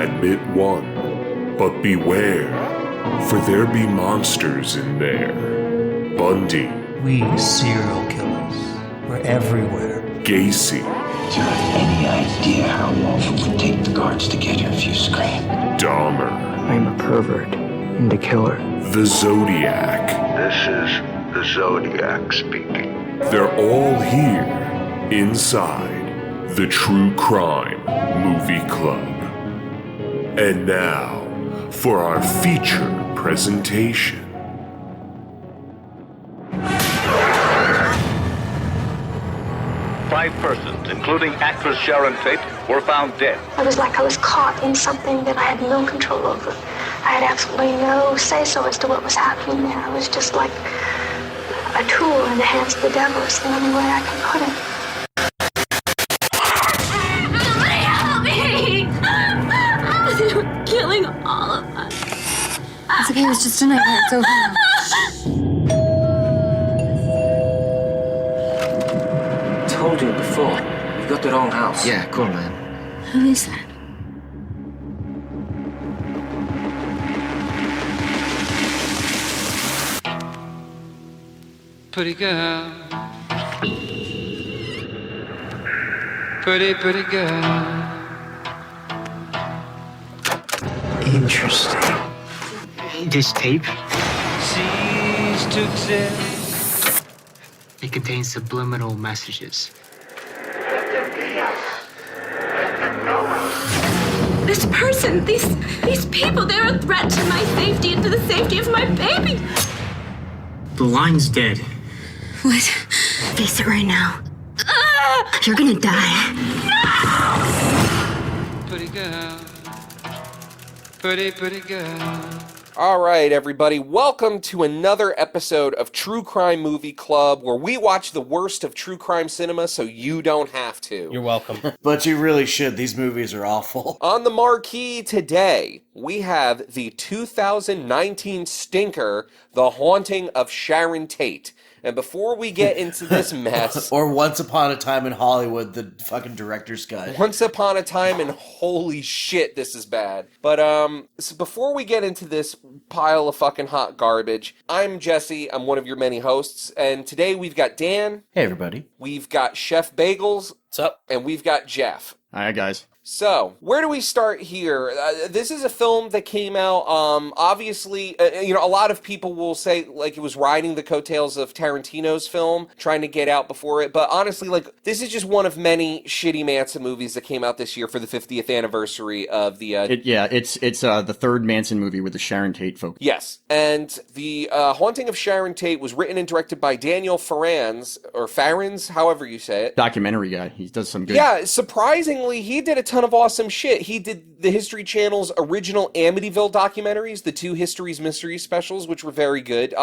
Admit one, but beware, for there be monsters in there. Bundy. We serial killers. We're everywhere. Gacy. Do you have any idea how long it would take the guards to get here if you scream? Dahmer. I'm a pervert and a killer. The Zodiac. This is the Zodiac speaking. They're all here, inside the True Crime Movie Club. And now, for our feature presentation. Five persons, including actress Sharon Tate, were found dead. It was like I was caught in something that I had no control over. I had absolutely no say-so as to what was happening there. I was just like a tool in the hands of the devil. It's the only way I can put it. Help me! They were killing all of us. It's okay, it was just a nightmare. It's over now. Told you before, you've got the wrong house. Yeah, cool, man. Who is that? Pretty girl. Pretty girl. Interesting. This tape, Cease to exist. it contains subliminal messages. This person, these people, they're a threat to my safety and to the safety of my baby. The line's dead. What? Face it right now. You're gonna die. Pretty girl. Pretty girl. All right, everybody, welcome to another episode of True Crime Movie Club, where we watch the worst of true crime cinema so you don't have to. You're welcome. But you really should. These movies are awful. On the marquee today, we have the 2019 stinker, The Haunting of Sharon Tate. And before we get into this mess... Or Once Upon a Time in Hollywood, the fucking director's cut. Once Upon a Time, and holy shit, this is bad. But, so before we get into this pile of fucking hot garbage, I'm Jesse, I'm one of your many hosts, and today we've got Dan. Hey, everybody. We've got Chef Bagels. What's up? And we've got Jeff. Hi, guys. So, where do we start here? This is a film that came out, obviously, a lot of people will say, like, it was riding the coattails of Tarantino's film, trying to get out before it, but honestly, like, this is just one of many shitty Manson movies that came out this year for the 50th anniversary of the... It's the third Manson movie with the Sharon Tate focus. Yes, and the Haunting of Sharon Tate was written and directed by Daniel Farrands, however you say it. Documentary guy. He does some good... Yeah, surprisingly, he did a ton of awesome shit. He did the History Channel's original Amityville documentaries, the two History's Mystery specials, which were very good.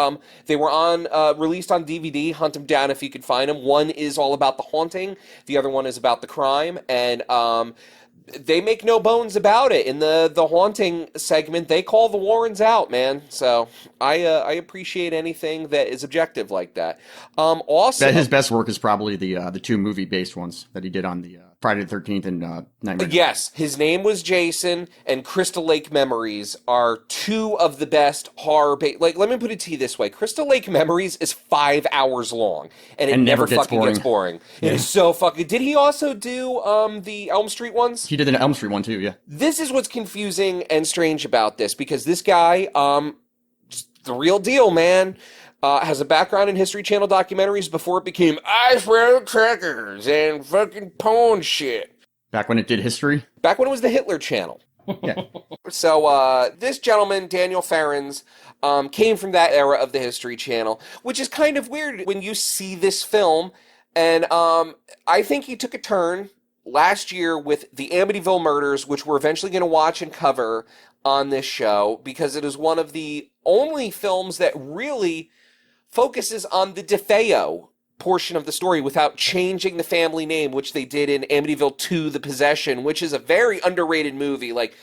They were released on DVD. Hunt them down if you could find them. One is all about the haunting. The other one is about the crime. And they make no bones about it. In the haunting segment, they call the Warrens out, man. So I appreciate anything that is objective like that. Also, his best work is probably the two movie-based ones that he did on the Friday the 13th and Nightmare. Yes, his name was Jason, and Crystal Lake Memories are two of the best horror... Like, let me put it to you this way. Crystal Lake Memories is 5 hours long, and it never gets boring. Yeah. It is so fucking... Did he also do the Elm Street ones? He did an Elm Street one, too, yeah. This is what's confusing and strange about this, because this guy, the real deal, man... has a background in History Channel documentaries before it became iceberg crackers and fucking porn shit. Back when it did history? Back when it was the Hitler Channel. Yeah. So, this gentleman, Daniel Farrands, came from that era of the History Channel, which is kind of weird when you see this film. And I think he took a turn last year with the Amityville murders, which we're eventually going to watch and cover on this show, because it is one of the only films that really focuses on the DeFeo portion of the story without changing the family name, which they did in Amityville 2, The Possession, which is a very underrated movie. Like,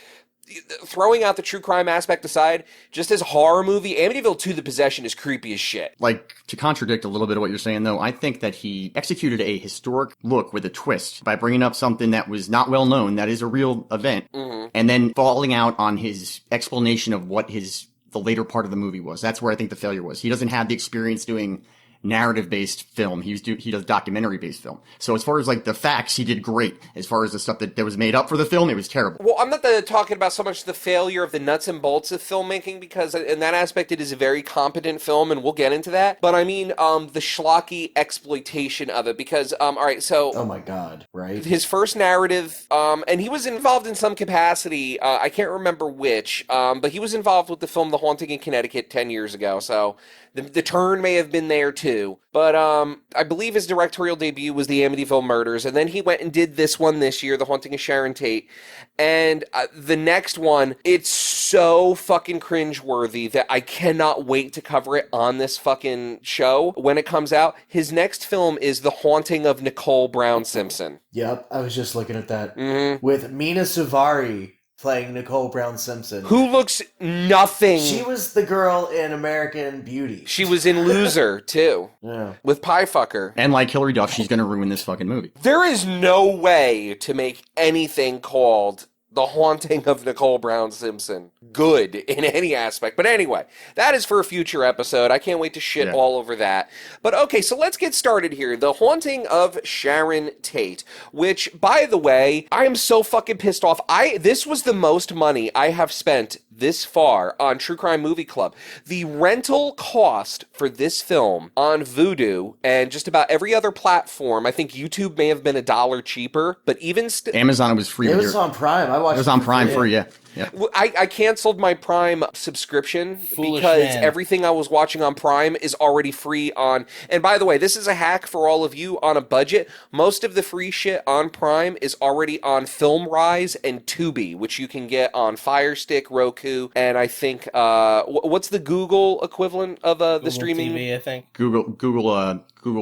throwing out the true crime aspect aside, just as a horror movie, Amityville 2: The Possession is creepy as shit. Like, to contradict a little bit of what you're saying, though, I think that he executed a historic look with a twist by bringing up something that was not well known, that is a real event, and then falling out on his explanation of what the later part of the movie was. That's where I think the failure was. He doesn't have the experience doing narrative-based film. He does documentary-based film. So as far as like the facts, he did great. As far as the stuff that was made up for the film, it was terrible. Well, I'm not talking about so much the failure of the nuts and bolts of filmmaking, because in that aspect it is a very competent film, and we'll get into that. But I mean the schlocky exploitation of it, because all right, so oh my god, right? His first narrative, and he was involved in some capacity. I can't remember which, but he was involved with the film The Haunting in Connecticut 10 years ago. So the turn may have been there too. But I believe his directorial debut was the Amityville Murders, and then he went and did this one this year, The Haunting of Sharon Tate. And the next one, it's so fucking cringeworthy that I cannot wait to cover it on this fucking show when it comes out. His next film is The Haunting of Nicole Brown Simpson. Yep, I was just looking at that. With Mina Suvari playing Nicole Brown Simpson. Who looks nothing. She was the girl in American Beauty. She was in Loser, too. Yeah. With Piefucker. And like Hilary Duff, she's going to ruin this fucking movie. There is no way to make anything called The Haunting of Nicole Brown Simpson good in any aspect. But anyway, that is for a future episode. I can't wait to shit all over that. But okay, so let's get started here. The Haunting of Sharon Tate, which, by the way, I am so fucking pissed off. This was the most money I have spent this far on True Crime Movie Club. The rental cost for this film on Vudu and just about every other platform, I think YouTube may have been $1 cheaper, but even Amazon was free. It was on Prime. I watched it was on Prime free, yeah. Yeah. I canceled my Prime subscription because everything I was watching on Prime is already free on... And by the way, this is a hack for all of you on a budget. Most of the free shit on Prime is already on FilmRise and Tubi, which you can get on Fire Stick, Roku, and I think... what's the Google equivalent of the Google streaming? TV, I think. Google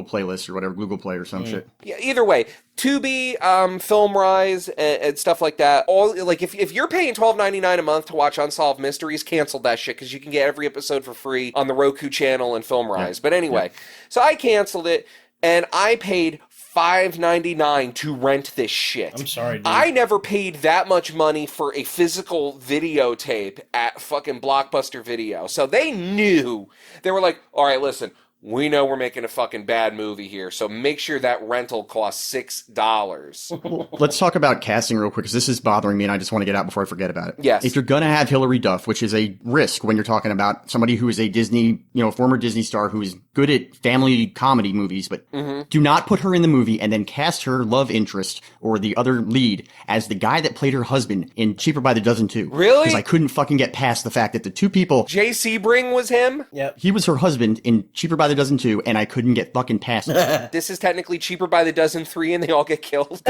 Playlist or whatever, Google Play or some shit. Yeah, either way, Tubi, FilmRise, and stuff like that. All like if you're paying $12.99 a month to watch Unsolved Mysteries, cancel that shit because you can get every episode for free on the Roku channel and FilmRise. But anyway, so I canceled it and I paid $5.99 to rent this shit. I'm sorry, dude. I never paid that much money for a physical videotape at fucking Blockbuster Video. So they knew. They were like, all right, listen, we know we're making a fucking bad movie here, so make sure that rental costs $6. Let's talk about casting real quick, because this is bothering me, and I just want to get out before I forget about it. Yes. If you're going to have Hilary Duff, which is a risk when you're talking about somebody who is a Disney, former Disney star who is good at family comedy movies, but do not put her in the movie and then cast her love interest or the other lead as the guy that played her husband in Cheaper by the Dozen 2. Really? Because I couldn't fucking get past the fact that the two people... Jay Sebring was him? Yep. He was her husband in Cheaper by the Dozen 2, and I couldn't get fucking past it. This is technically Cheaper by the Dozen 3, and they all get killed.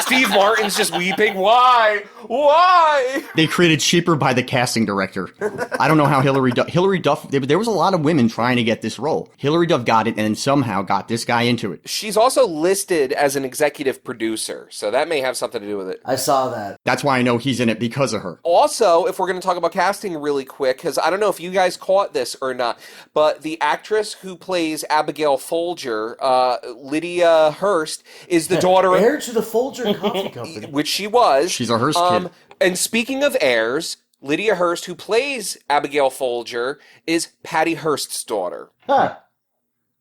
Steve Martin's just weeping. Why? Why? They created Cheaper by the casting director. I don't know how Hilary Duff... There was a lot of women trying to get this role. Hilary Duff got it, and then somehow got this guy into it. She's also listed as an executive producer, so that may have something to do with it. I saw that. That's why I know he's in it, because of her. Also, if we're going to talk about casting really quick, because I don't know if you guys caught this or not, but the actress who plays Abigail Folger, Lydia Hurst, is the daughter heir to the Folger Coffee Company, which she was. She's a Hearst kid. And speaking of heirs, Lydia Hurst, who plays Abigail Folger, is Patty Hearst's daughter. Huh.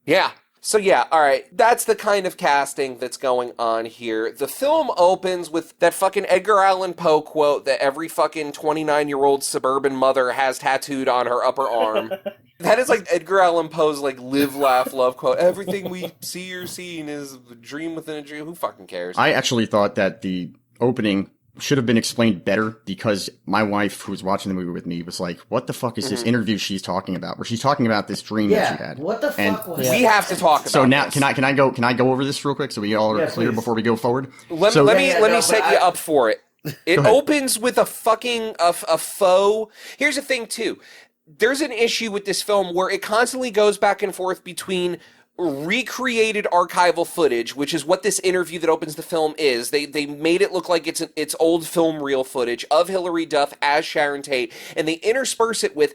Yeah. So yeah, all right, that's the kind of casting that's going on here. The film opens with that fucking Edgar Allan Poe quote that every fucking 29-year-old suburban mother has tattooed on her upper arm. That is like Edgar Allan Poe's like live, laugh, love quote. Everything we see or seen is a dream within a dream. Who fucking cares? I actually thought that the opening should have been explained better, because my wife, who was watching the movie with me, was like, what the fuck is this interview she's talking about, where she's talking about this dream that she had. What the fuck was We have to talk about so now this. can I go over this real quick so we all are clear please. before we go forward? Let me set you up for it. It opens with a fucking a faux. Here's the thing too. There's an issue with this film where it constantly goes back and forth between recreated archival footage, which is what this interview that opens the film is. They made it look like it's old film reel footage of Hilary Duff as Sharon Tate, and they intersperse it with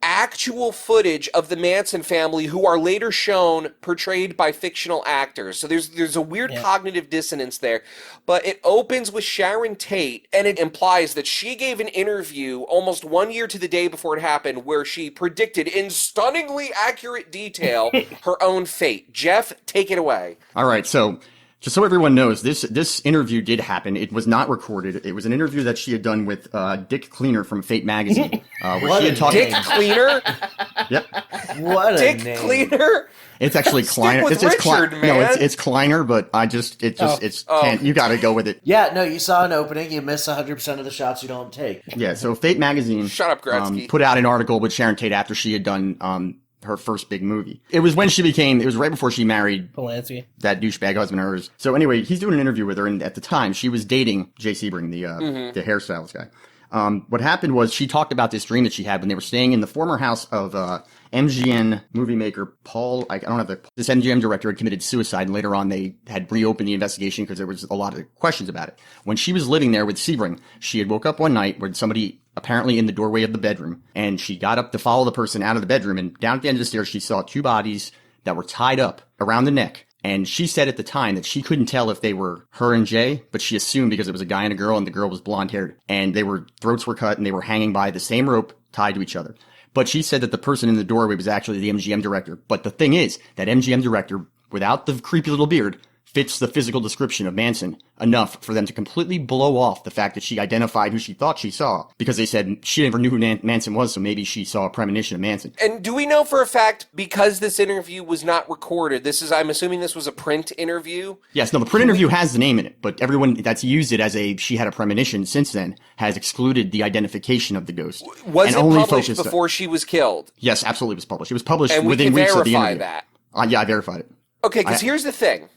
actual footage of the Manson family, who are later shown portrayed by fictional actors. So there's a weird cognitive dissonance there. But it opens with Sharon Tate, and it implies that she gave an interview almost 1 year to the day before it happened, where she predicted in stunningly accurate detail her own fate. Jeff, take it away. All right, so just so everyone knows, this interview did happen. It was not recorded. It was an interview that she had done with Dick Cleaner from Fate magazine, where she had talked. Dick Cleaner. Yep. What a Dick name. Cleaner. It's actually Kleiner. Stick with Richard, man. No, it's Kleiner, but can't. You got to go with it. Yeah, no, you saw an opening. You miss 100% of the shots you don't take. Yeah. So Fate magazine. Shut up, Gretzky. Put out an article with Sharon Tate after she had done her first big movie. It was when it was right before she married Polanski, that douchebag husband of hers. So anyway, he's doing an interview with her, and at the time she was dating Jay Sebring, the hairstylist guy. What happened was she talked about this dream that she had when they were staying in the former house of MGM movie maker Paul. This MGM director had committed suicide, and later on they had reopened the investigation because there was a lot of questions about it. When she was living there with Sebring, she had woke up one night with somebody apparently in the doorway of the bedroom, and she got up to follow the person out of the bedroom, and down at the end of the stairs she saw two bodies that were tied up around the neck. And she said at the time that she couldn't tell if they were her and Jay, but she assumed because it was a guy and a girl, and the girl was blonde haired, and throats were cut, and they were hanging by the same rope tied to each other. But she said that the person in the doorway was actually the MGM director. But the thing is, that MGM director, without the creepy little beard, fits the physical description of Manson enough for them to completely blow off the fact that she identified who she thought she saw, because they said she never knew who Manson was, so maybe she saw a premonition of Manson. And do we know for a fact, because this interview was not recorded, I'm assuming this was a print interview? Yes, no, the print interview has the name in it, but everyone that's used it as she had a premonition since then has excluded the identification of the ghost. Was it published before she was killed? Yes, absolutely it was published. It was published and within weeks of the interview. And we can verify that? Yeah, I verified it. Okay, because here's the thing.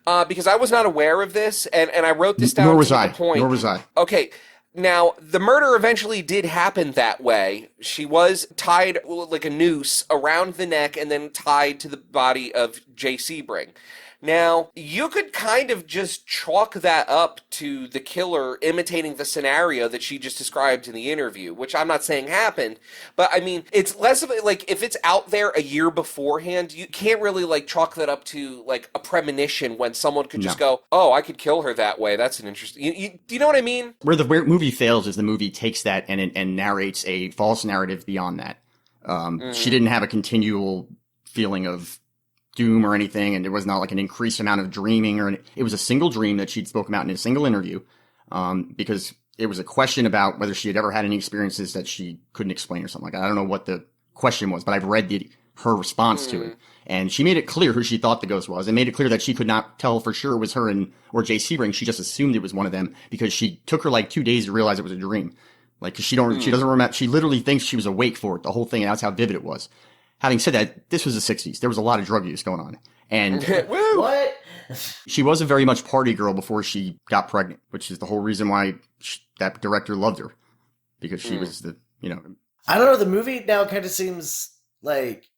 Because I was not aware of this, and I wrote this down Nor to was the point. Nor was I. Okay, now, the murder eventually did happen that way. She was tied like a noose around the neck and then tied to the body of Jay Sebring. Now, you could kind of just chalk that up to the killer imitating the scenario that she just described in the interview, which I'm not saying happened, but I mean, it's less of a, like, if it's out there a year beforehand, you can't really, like, chalk that up to, like, a premonition when someone could just go, oh, I could kill her that way. That's an interesting... do you know what I mean? Where the movie fails is the movie takes that and narrates a false narrative beyond that. She didn't have a continual feeling of doom or anything, and there was not like an increased amount of dreaming it was a single dream that she'd spoken about in a single interview, because it was a question about whether she had ever had any experiences that she couldn't explain or something like that. I don't know what the question was, but I've read her response to it, and she made it clear who she thought the ghost was, and made it clear that she could not tell for sure it was her or Jay Sebring. She just assumed it was one of them because she took her like 2 days to realize it was a dream. Like, she doesn't remember. She literally thinks she was awake for it, the whole thing, and that's how vivid it was. Having said that, this was the 60s. There was a lot of drug use going on. And what? She was a very much party girl before she got pregnant, which is the whole reason why that director loved her. Because she was I don't know, the movie now kind of seems like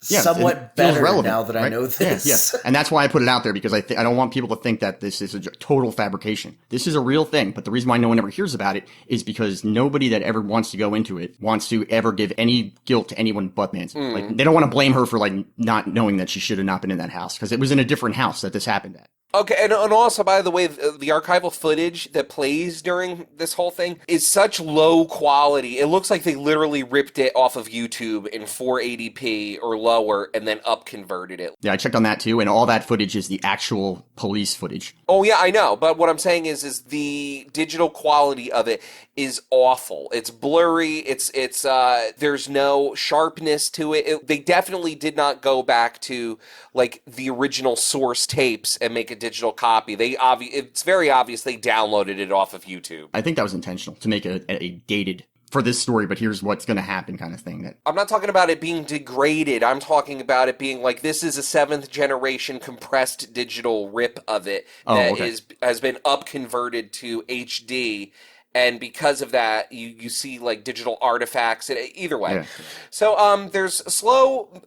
somewhat better relevant, now that I know this. Yeah. And that's why I put it out there, because I don't want people to think that this is a total fabrication. This is a real thing, but the reason why no one ever hears about it is because nobody that ever wants to go into it wants to ever give any guilt to anyone but Manson. Like, they don't want to blame her for like not knowing that she should have not been in that house, because it was in a different house that this happened at. Okay, and also, by the way, the archival footage that plays during this whole thing is such low quality. It looks like they literally ripped it off of YouTube in 480p or lower and then up-converted it. Yeah, I checked on that too, and all that footage is the actual police footage. Oh, yeah, I know, but what I'm saying is the digital quality of it is awful. It's blurry, it's there's no sharpness to it. They definitely did not go back to, like, the original source tapes and make a digital copy. It's very obvious they downloaded it off of YouTube. I think that was intentional, to make a dated, for this story, but here's what's going to happen kind of thing. I'm not talking about it being degraded. I'm talking about it being like, this is a 7th generation compressed digital rip of it that has been up converted to HD. And because of that, you see like digital artifacts. Either way, so there's slow,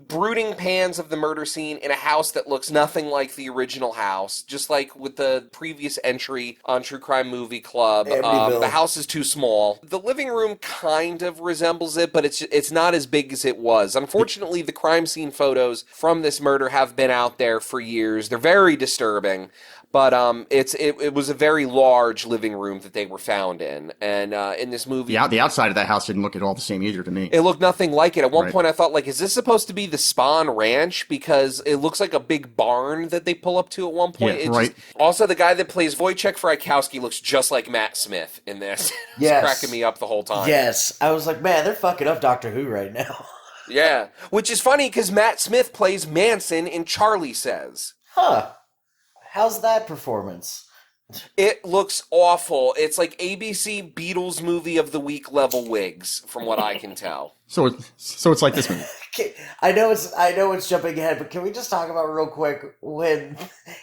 brooding pans of the murder scene in a house that looks nothing like the original house. Just like with the previous entry on True Crime Movie Club, the house is too small. The living room kind of resembles it, but it's not as big as it was. Unfortunately, the crime scene photos from this murder have been out there for years. They're very disturbing. But it was a very large living room that they were found in, and in this movie, the outside of that house didn't look at all the same either to me. It looked nothing like it. At one point, I thought, like, is this supposed to be the Spawn Ranch? Because it looks like a big barn that they pull up to at one point. Also, the guy that plays Wojciech Frykowski looks just like Matt Smith in this. It's cracking me up the whole time. Yes, I was like, man, they're fucking up Doctor Who right now. Yeah, which is funny because Matt Smith plays Manson in Charlie Says. Huh. How's that performance? It looks awful. It's like ABC Beatles movie of the week level wigs, from what I can tell. So it's like this movie. I know it's jumping ahead, but can we just talk about real quick when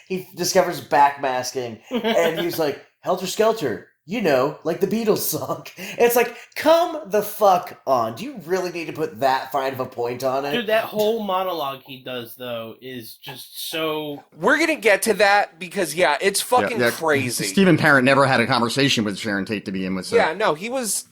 he discovers backmasking and he's like, Helter Skelter, you know, like the Beatles song. It's like, come the fuck on. Do you really need to put that fine of a point on it? Dude, that whole monologue he does, though, is just so... We're going to get to that because, it's fucking crazy. Stephen Parent never had a conversation with Sharon Tate to begin with. So. Yeah, no, he was...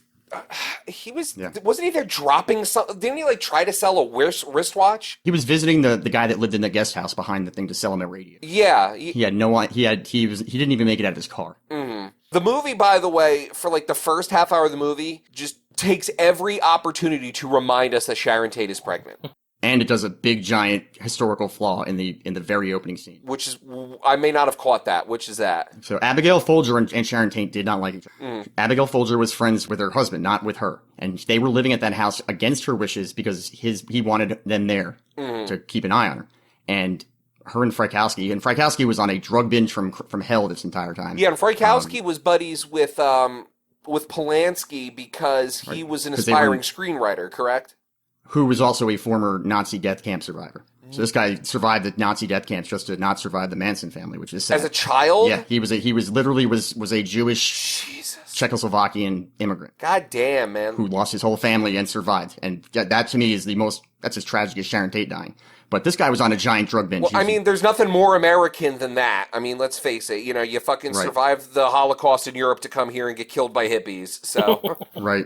Wasn't he there dropping something? Didn't he like try to sell a wristwatch? He was visiting the guy that lived in the guest house behind the thing to sell him a radio. Yeah, he didn't even make it out of his car. Mm-hmm. The movie, by the way, for like the first half hour of the movie, just takes every opportunity to remind us that Sharon Tate is pregnant. And it does a big, giant historical flaw in the very opening scene. Which is, I may not have caught that. Which is that? So Abigail Folger and Sharon Tate did not like each other. Abigail Folger was friends with her husband, not with her. And they were living at that house against her wishes because he wanted them there to keep an eye on her. And her and Frykowski was on a drug binge from hell this entire time. Yeah, and Frykowski was buddies with Polanski because he was an aspiring screenwriter, correct? Who was also a former Nazi death camp survivor. So this guy survived the Nazi death camps just to not survive the Manson family, which is sad. As a child? Yeah, he was a Jewish Czechoslovakian immigrant. God damn, man. Who lost his whole family and survived. And that to me is that's as tragic as Sharon Tate dying. But this guy was on a giant drug binge. Well, I mean, there's nothing more American than that. I mean, let's face it. You know, you fucking survived the Holocaust in Europe to come here and get killed by hippies. So Right.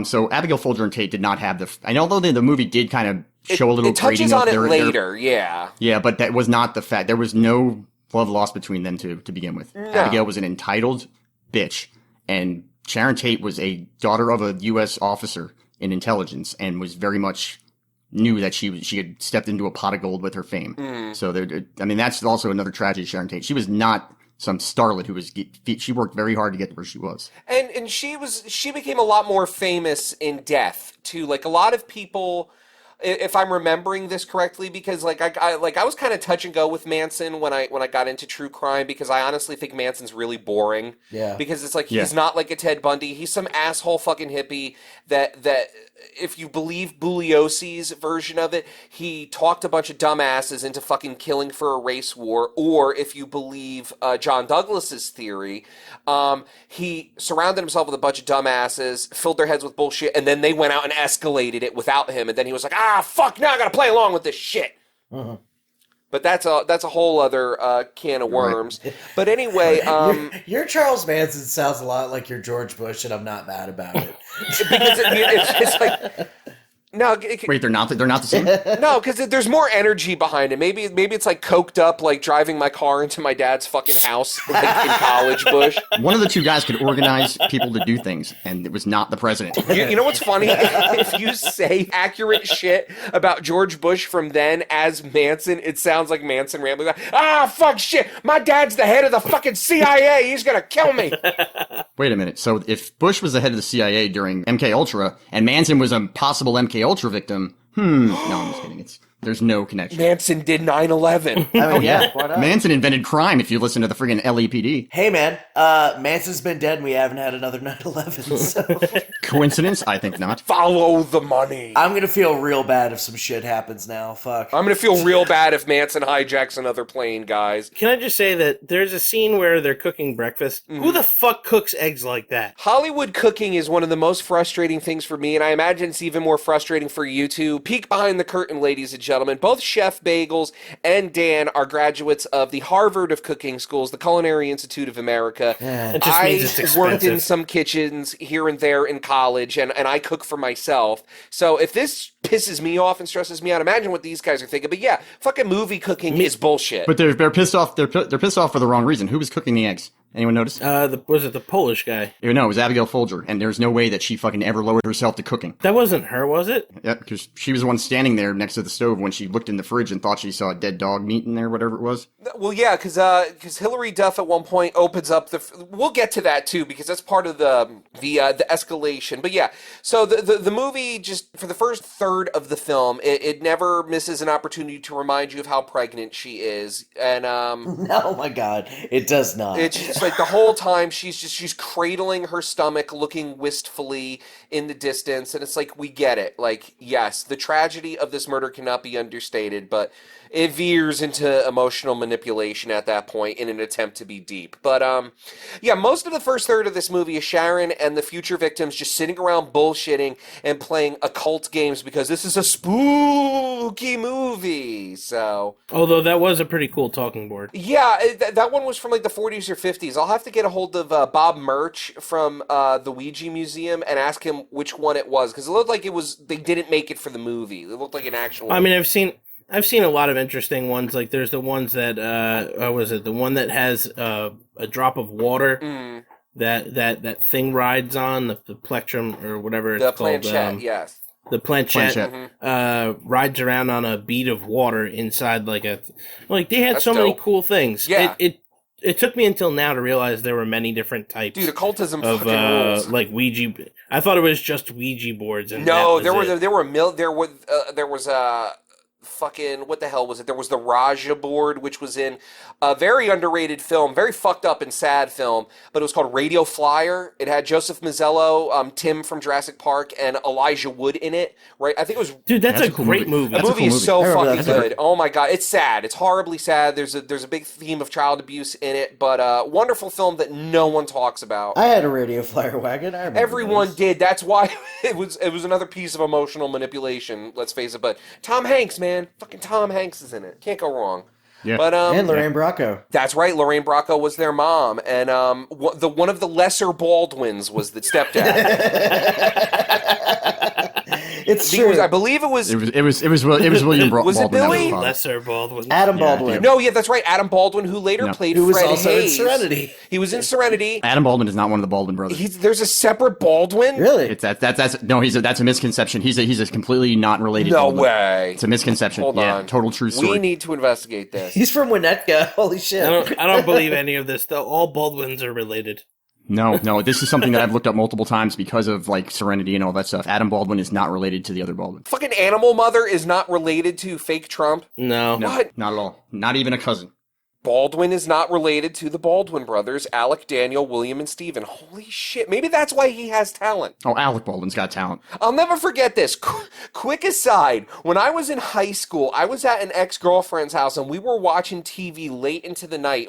So Abigail Folger and Tate did not have and although the movie did kind of show a little grading of their... It touches on it later, yeah. Yeah, but that was not the fact. There was no love lost between them two to begin with. No. Abigail was an entitled bitch, and Sharon Tate was a daughter of a U.S. officer in intelligence and was very much knew that she had stepped into a pot of gold with her fame. So that's also another tragedy of Sharon Tate. She was not some starlet she worked very hard to get to where she was. And she became a lot more famous in death too. Like a lot of people, if I'm remembering this correctly, because I was kind of touch and go with Manson when I got into true crime, because I honestly think Manson's really boring. Yeah. Because it's like he's not like a Ted Bundy. He's some asshole fucking hippie that if you believe Bugliosi's version of it, he talked a bunch of dumbasses into fucking killing for a race war. Or if you believe John Douglas's theory, he surrounded himself with a bunch of dumbasses, filled their heads with bullshit, and then they went out and escalated it without him. And then he was like, fuck, now I gotta play along with this shit. Uh-huh. But that's a whole other can of worms. Right. But anyway, your Charles Manson sounds a lot like your George Bush, and I'm not mad about it. Because it's like no. Wait, they're not the same. No, because there's more energy behind it. Maybe it's like coked up, like driving my car into my dad's fucking house like in college. Bush. One of the two guys could organize people to do things, and it was not the president. You know what's funny? If you say accurate shit about George Bush from then as Manson, it sounds like Manson rambling like, fuck shit, my dad's the head of the fucking CIA, he's gonna kill me. Wait a minute. So if Bush was the head of the CIA during MK Ultra, and Manson was a possible MK Ultra victim, no, I'm just kidding. There's no connection. Manson did 9/11. I mean, yeah, why not? Manson invented crime if you listen to the friggin' LAPD. Hey, man, Manson's been dead and we haven't had another 9/11, so... Coincidence? I think not. Follow the money. I'm gonna feel real bad if some shit happens now. Fuck. I'm gonna feel real bad if Manson hijacks another plane, guys. Can I just say that there's a scene where they're cooking breakfast? Who the fuck cooks eggs like that? Hollywood cooking is one of the most frustrating things for me, and I imagine it's even more frustrating for you too. Peek behind the curtain, ladies and gentlemen. Both Chef Bagels and Dan are graduates of the Harvard of Cooking Schools, the Culinary Institute of America. It just means it's I worked in expensive. some kitchens here and there in college, and I cook for myself. So if this pisses me off and stresses me out, imagine what these guys are thinking. But yeah, fucking movie cooking is bullshit. But they're pissed off. They're pissed off for the wrong reason. Who was cooking the eggs? Anyone notice? Was it the Polish guy? No, it was Abigail Folger, and there's no way that she fucking ever lowered herself to cooking. That wasn't her, was it? Yeah, because she was the one standing there next to the stove when she looked in the fridge and thought she saw a dead dog meat in there, whatever it was. Well, yeah, because Hilary Duff at one point opens up the. We'll get to that too because that's part of the escalation. But yeah, so the movie just for the first third of the film, it never misses an opportunity to remind you of how pregnant she is, and Oh my god, it does not. It's just like the whole time she's cradling her stomach, looking wistfully in the distance, and it's like we get it. Like yes, the tragedy of this murder cannot be understated, but it veers into emotional manipulation at that point in an attempt to be deep. But yeah, most of the first third of this movie is Sharon and the future victims just sitting around bullshitting and playing occult games because this is a spooky movie. So Although that was a pretty cool talking board. yeah, that one was from like the 40s or 50s. I'll have to get a hold of Bob Murch from the Ouija Museum and ask him which one it was because it looked like they didn't make it for the movie. It looked like an actual. I mean, I've seen a lot of interesting ones. Like there's the ones that was it the one that has a drop of water that thing rides on the plectrum or whatever it's the called. planchette, yes. The planchette rides around on a bead of water inside like they had That's so many dope. cool things. Yeah. It took me until now to realize there were many different types. Dude, occultism of fucking rules. like Ouija. I thought it was just Ouija boards. And No, there was fucking what the hell was it? There was the Raja board, which was in a very underrated film, very fucked up and sad film, but it was called Radio Flyer. It had Joseph Mazzello, Tim from Jurassic Park, and Elijah Wood in it. Right? I think it was. Dude, that's a cool great movie. The movie is so fucking good. Oh my god, it's sad. It's horribly sad. There's a big theme of child abuse in it, but wonderful film that no one talks about. I had a Radio Flyer wagon. I remember Everyone those. did. That's why it was another piece of emotional manipulation. Let's face it. But Tom Hanks, man, fucking Tom Hanks is in it. Can't go wrong. Yeah. But and Lorraine Bracco. That's right. Lorraine Bracco was their mom, and one of the lesser Baldwins was the stepdad. It's true. I believe it was. It was William Baldwin. Was it Billy? Lesser Baldwin. Adam Baldwin. No, yeah, that's right. Adam Baldwin, who later played Who was Fred also Hayes. in Serenity. He was in Serenity. Adam Baldwin is not one of the Baldwin brothers. There's a separate Baldwin. Really? That's a misconception. He's a completely not related. No Baldwin. way. It's a misconception. Hold on. Total true story. We need to investigate this. He's from Winnetka. Holy shit. I don't believe any of this. Though all Baldwins are related. No, this is something that I've looked up multiple times because of like Serenity and all that stuff. Adam Baldwin is not related to the other Baldwin. Fucking Animal Mother is not related to fake Trump. No. What? Not at all. Not even a cousin. Baldwin is not related to the Baldwin brothers, Alec, Daniel, William, and Stephen. Holy shit. Maybe that's why he has talent. Oh, Alec Baldwin's got talent. I'll never forget this. Quick aside, when I was in high school, I was at an ex-girlfriend's house and we were watching TV late into the night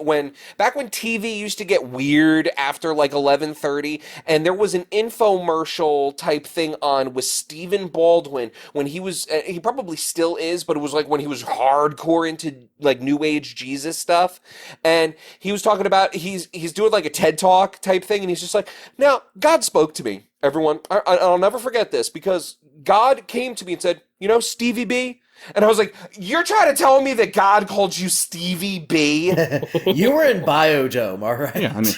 back when TV used to get weird after like 11:30, and there was an infomercial type thing on with Stephen Baldwin when he was, he probably still is, but it was like when he was hardcore into like New Age Jesus stuff. And he was talking about, he's doing like a TED Talk type thing, and he's just like, now, God spoke to me, everyone. I'll never forget this, because God came to me and said, you know, Stevie B? And I was like, you're trying to tell me that God called you Stevie B? You were in Biodome, all right? Yeah, I mean,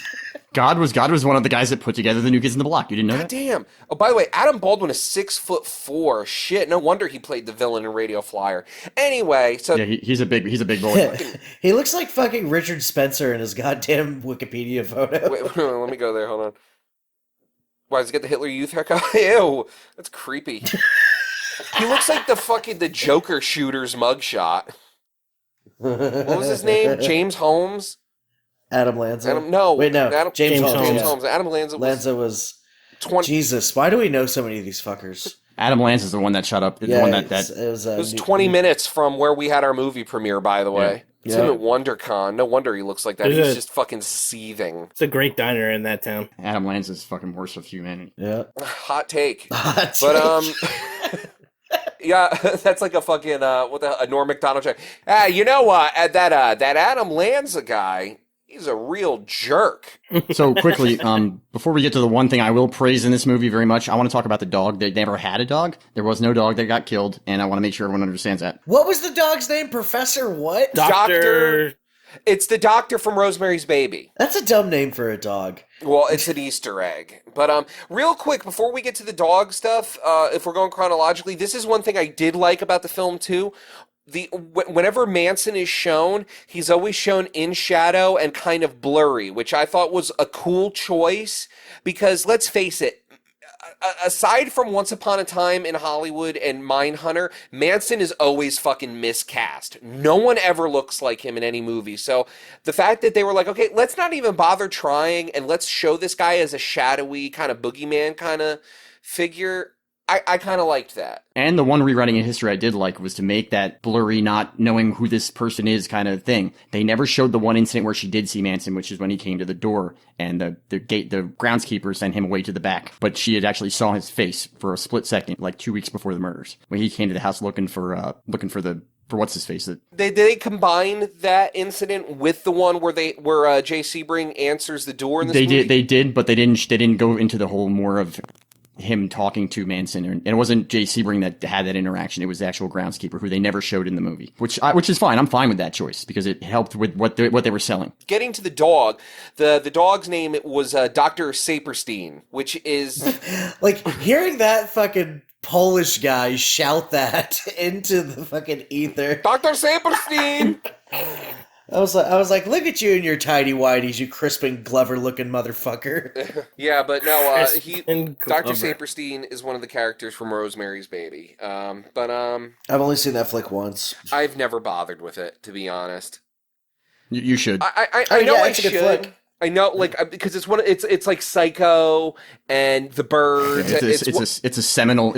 God was one of the guys that put together the New Kids in the Block. You didn't know that? Damn. Oh, by the way, Adam Baldwin is 6'4". Shit, no wonder he played the villain in Radio Flyer. Anyway, so yeah, he's a big boy. He looks like fucking Richard Spencer in his goddamn Wikipedia photo. Wait, let me go there. Hold on. Why does he get the Hitler Youth haircut? Ew, that's creepy. He looks like the Joker shooter's mugshot. What was his name? James Holmes? Adam Lanza? No. James Holmes. James Holmes. Adam Lanza was 20. Jesus, why do we know so many of these fuckers? Adam Lanza is the one that shut up. Yeah, it was 20 minutes from where we had our movie premiere, by the way. It's him at WonderCon. No wonder he looks like that. He's just fucking seething. It's a great diner in that town. Adam Lanza's fucking worst of humanity. Yeah. Hot take. But, yeah, that's like a fucking, a Norm Macdonald joke. You know what? That Adam Lanza guy, he's a real jerk. So quickly, before we get to the one thing I will praise in this movie very much, I want to talk about the dog. They never had a dog. There was no dog that got killed, and I want to make sure everyone understands that. What was the dog's name? Professor what? Doctor. It's the doctor from Rosemary's Baby. That's a dumb name for a dog. Well, it's an Easter egg. But real quick, before we get to the dog stuff, if we're going chronologically, this is one thing I did like about the film, too. Whenever Manson is shown, he's always shown in shadow and kind of blurry, which I thought was a cool choice because, let's face it, aside from Once Upon a Time in Hollywood and Mindhunter, Manson is always fucking miscast. No one ever looks like him in any movie. So the fact that they were like, okay, let's not even bother trying and let's show this guy as a shadowy kind of boogeyman kind of figure, I kind of liked that. And the one rewriting in history I did like was to make that blurry, not knowing who this person is kind of thing. They never showed the one incident where she did see Manson, which is when he came to the door and the groundskeeper sent him away to the back. But she had actually saw his face for a split second, like 2 weeks before the murders, when he came to the house looking for what's his face. Did they combine that incident with the one where Jay Sebring answers the door in this movie? They did, but they didn't go into the whole more of him talking to Manson, and it wasn't Jay Sebring that had that interaction. It was the actual groundskeeper who they never showed in the movie, which is fine. I'm fine with that choice because it helped with what they were selling. Getting to the dog, the dog's name was Dr. Saperstein, which is like hearing that fucking Polish guy shout that into the fucking ether. Dr. Saperstein. I was like, look at you and your tidy whities, you Crispin Glover looking motherfucker. Yeah, but no, Dr. Saperstein is one of the characters from Rosemary's Baby. I've only seen that flick once. I've never bothered with it, to be honest. You should. I know I should. I know, like, because it's like Psycho and The Birds. It's a seminal.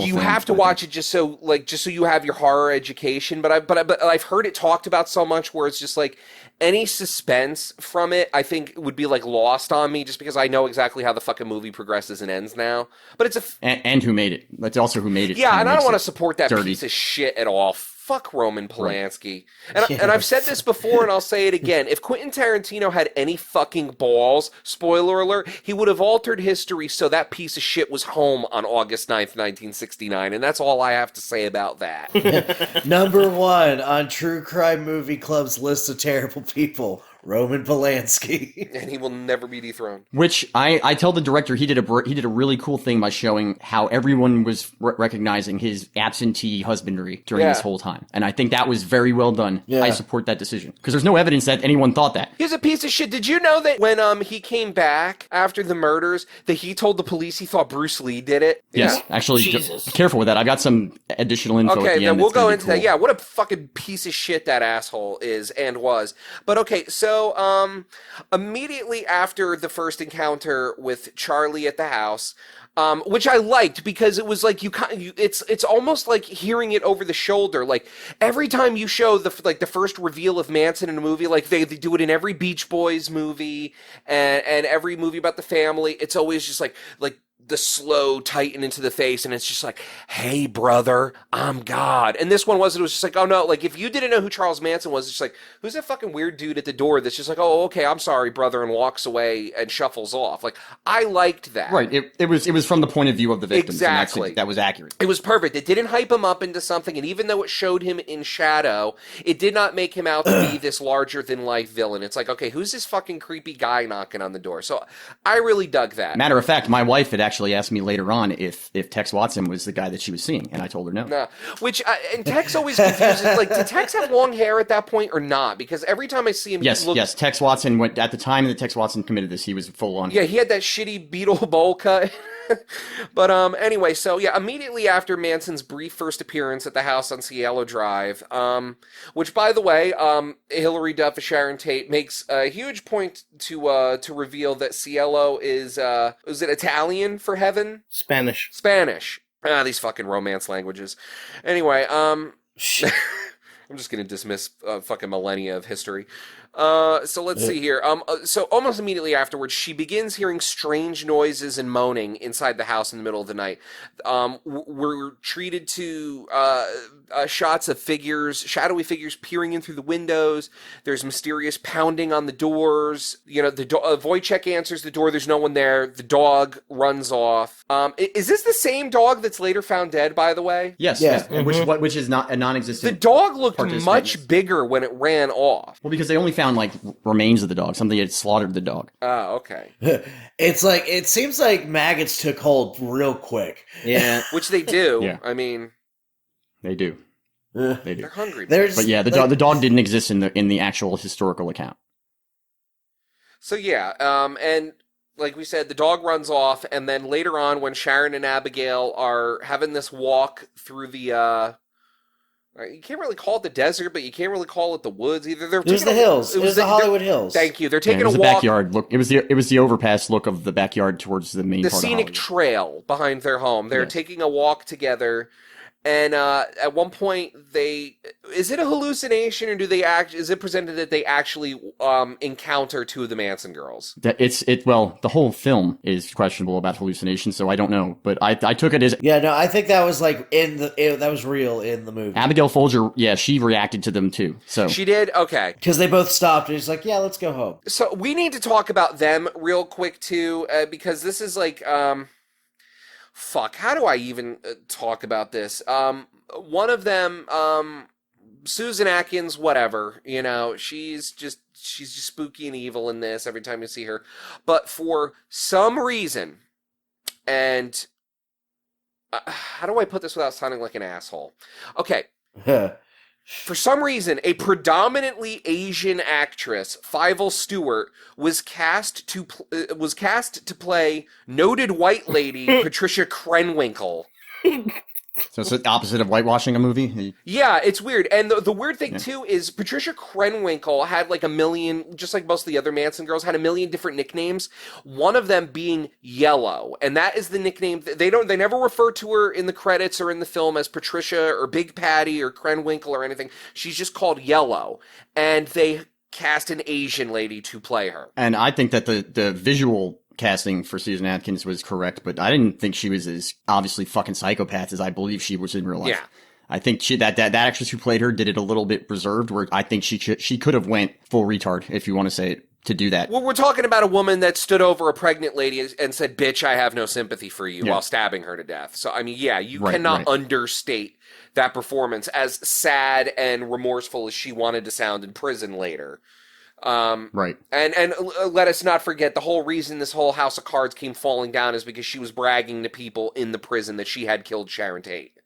You have to watch it just so you have your horror education. But I've heard it talked about so much where it's just like any suspense from it, I think would be like lost on me just because I know exactly how the fucking movie progresses and ends now. But it's and who made it. That's also who made it. Yeah, and I don't want to support that piece of shit at all. Fuck Roman Polanski. Right. And I've said this before and I'll say it again. If Quentin Tarantino had any fucking balls, spoiler alert, he would have altered history so that piece of shit was home on August 9th, 1969. And that's all I have to say about that. Number 1 on True Crime Movie Club's list of terrible people. Roman Polanski. And he will never be dethroned. Which I tell the director he did a really cool thing by showing how everyone was recognizing his absentee husbandry during this whole time. And I think that was very well done. Yeah. I support that decision. Because there's no evidence that anyone thought that. He's a piece of shit. Did you know that when he came back after the murders, that he told the police he thought Bruce Lee did it? Yes. Yeah. Actually, be careful with that. I got some additional info at the end. Then we'll go into that. Yeah, what a fucking piece of shit that asshole is and was. But okay, so immediately after the first encounter with Charlie at the house, which I liked because it was like it's almost like hearing it over the shoulder. Like every time you show the first reveal of Manson in a movie, like they do it in every Beach Boys movie and every movie about the family. It's always just like the slow tighten into the face, and it's just like, hey, brother, I'm God. And this one it was just like, oh no, like if you didn't know who Charles Manson was, it's just like, who's that fucking weird dude at the door that's just like, oh, okay, I'm sorry, brother, and walks away and shuffles off. Like, I liked that. Right. It was from the point of view of the victims. Exactly. And that was accurate. It was perfect. It didn't hype him up into something, and even though it showed him in shadow, it did not make him out to be this larger-than-life villain. It's like, okay, who's this fucking creepy guy knocking on the door? So I really dug that. Matter of fact, my wife had actually asked me later on if Tex Watson was the guy that she was seeing, and I told her no. Nah. Which, and Tex always confuses, like, did Tex have long hair at that point or not? Because every time I see him, yes, Tex Watson went, at the time that Tex Watson committed this, he was full on. Yeah, he had that shitty Beetle bowl cut. But anyway, so yeah, immediately after Manson's brief first appearance at the house on Cielo Drive, which by the way, Hilary Duff as Sharon Tate makes a huge point to reveal that Cielo is it Italian for heaven? Spanish. These fucking romance languages. Anyway, I'm just gonna dismiss fucking millennia of history. So let's see here. So almost immediately afterwards, she begins hearing strange noises and moaning inside the house in the middle of the night. We're treated to shots of shadowy figures peering in through the windows. There's mysterious pounding on the doors. You know, Wojciech answers the door. There's no one there. The dog runs off. Is this the same dog that's later found dead, by the way? Yes. Yes. Mm-hmm. Which is not a non-existent. The dog looked much bigger when it ran off. Well, because they only found like remains of the dog. Somebody had slaughtered the dog. Oh, okay. It's like, it seems like maggots took hold real quick. Yeah. Which they do. Yeah. I mean, they do. They do. They're hungry. But yeah, the dog didn't exist in the actual historical account. So yeah, and like we said, the dog runs off, and then later on, when Sharon and Abigail are having this walk through the you can't really call it the desert, but you can't really call it the woods either. It was the hills. It was the Hollywood Hills. Thank you. They're taking a walk. Backyard look. It was the overpass look of the backyard towards the main. The part scenic of trail behind their home. They're taking a walk together, and at one point, is it a hallucination, or is it presented that they actually encounter two of the Manson girls? Well, the whole film is questionable about hallucinations, so I don't know, but I took it as I think that was like that was real in the movie. Abigail Folger, she reacted to them too. So she did, okay, because they both stopped and she's like, yeah, let's go home. So we need to talk about them real quick too, because this is like fuck, how do I even talk about this? One of them, Susan Atkins, whatever, you know, she's just spooky and evil in this every time you see her. But for some reason, and how do I put this without sounding like an asshole? Okay. For some reason, a predominantly Asian actress, Fievel Stewart, was cast to play noted white lady Patricia Krenwinkel. So it's the opposite of whitewashing a movie? Yeah, it's weird. And the weird thing, too, is Patricia Krenwinkel had like a million, just like most of the other Manson girls, had a million different nicknames, one of them being Yellow. And that is the nickname. They never refer to her in the credits or in the film as Patricia or Big Patty or Krenwinkel or anything. She's just called Yellow. And they cast an Asian lady to play her. And I think that the visual casting for Susan Atkins was correct, but I didn't think she was as obviously fucking psychopath as I believe she was in real life. Yeah. I think that actress who played her did it a little bit reserved, where I think she could have went full retard, if you want to say it, to do that. Well, we're talking about a woman that stood over a pregnant lady and said, bitch, I have no sympathy for you, while stabbing her to death. So, I mean, yeah, you cannot understate that performance, as sad and remorseful as she wanted to sound in prison later. Right. And let us not forget, the whole reason this whole house of cards came falling down is because she was bragging to people in the prison that she had killed Sharon Tate.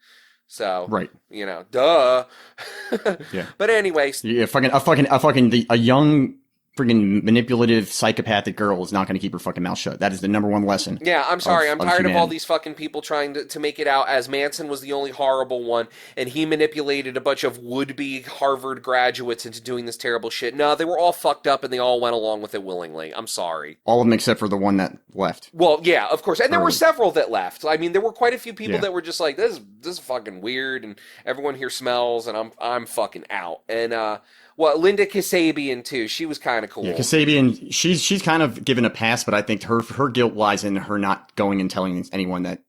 So, you know, duh. Yeah. But anyways. Yeah, a young friggin' manipulative, psychopathic girl is not going to keep her fucking mouth shut. That is the number one lesson. Yeah, I'm sorry. I'm tired of all these fucking people trying to make it out as Manson was the only horrible one, and he manipulated a bunch of would-be Harvard graduates into doing this terrible shit. No, they were all fucked up, and they all went along with it willingly. I'm sorry. All of them except for the one that left. Well, yeah, of course. And there were several that left. I mean, there were quite a few people that were just like, this is fucking weird, and everyone here smells, and I'm fucking out. And, Linda Kasabian, too. She was kind of cool. Yeah, Kasabian, she's kind of given a pass, but I think her guilt lies in her not going and telling anyone that.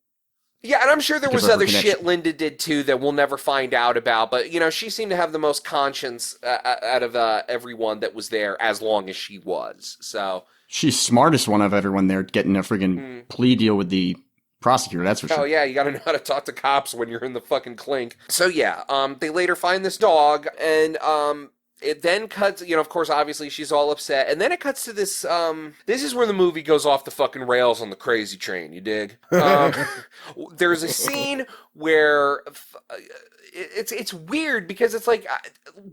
Yeah, and I'm sure there was other shit Linda did, too, that we'll never find out about. But, you know, she seemed to have the most conscience out of everyone that was there, as long as she was. So she's smartest one of everyone there, getting a friggin' plea deal with the prosecutor, that's for sure. Oh, yeah, you gotta know how to talk to cops when you're in the fucking clink. So, yeah, they later find this dog, and, it then cuts, you know, of course, obviously she's all upset. And then it cuts to this, this is where the movie goes off the fucking rails on the crazy train, you dig? There's a scene where it's weird because it's like,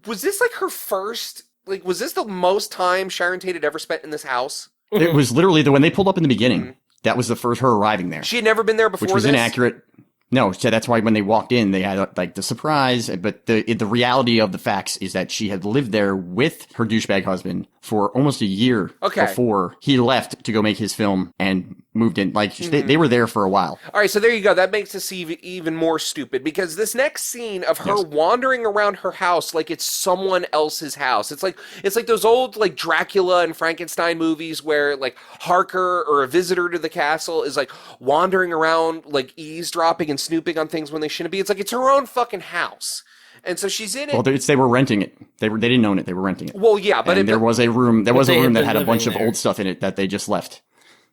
was this like her first, was this the most time Sharon Tate had ever spent in this house? It was literally when they pulled up in the beginning. That was the first her arriving there. She had never been there before, which was this? inaccurate. No, so that's why when they walked in, they had like the surprise. But the reality of the facts is that she had lived there with her douchebag husband for almost a year before he left to go make his film and moved in. Like they were there for a while. All right, so there you go. That makes this even more stupid because this next scene of her wandering around her house like it's someone else's house. It's like those old like Dracula and Frankenstein movies where like Harker or a visitor to the castle is like wandering around like eavesdropping and snooping on things when they shouldn't be. It's like it's her own fucking house. And so she's in it. Well, they were renting it. They didn't own it. They were renting it. Well, yeah, but there was a room. There was a room that had a bunch of old stuff in it that they just left.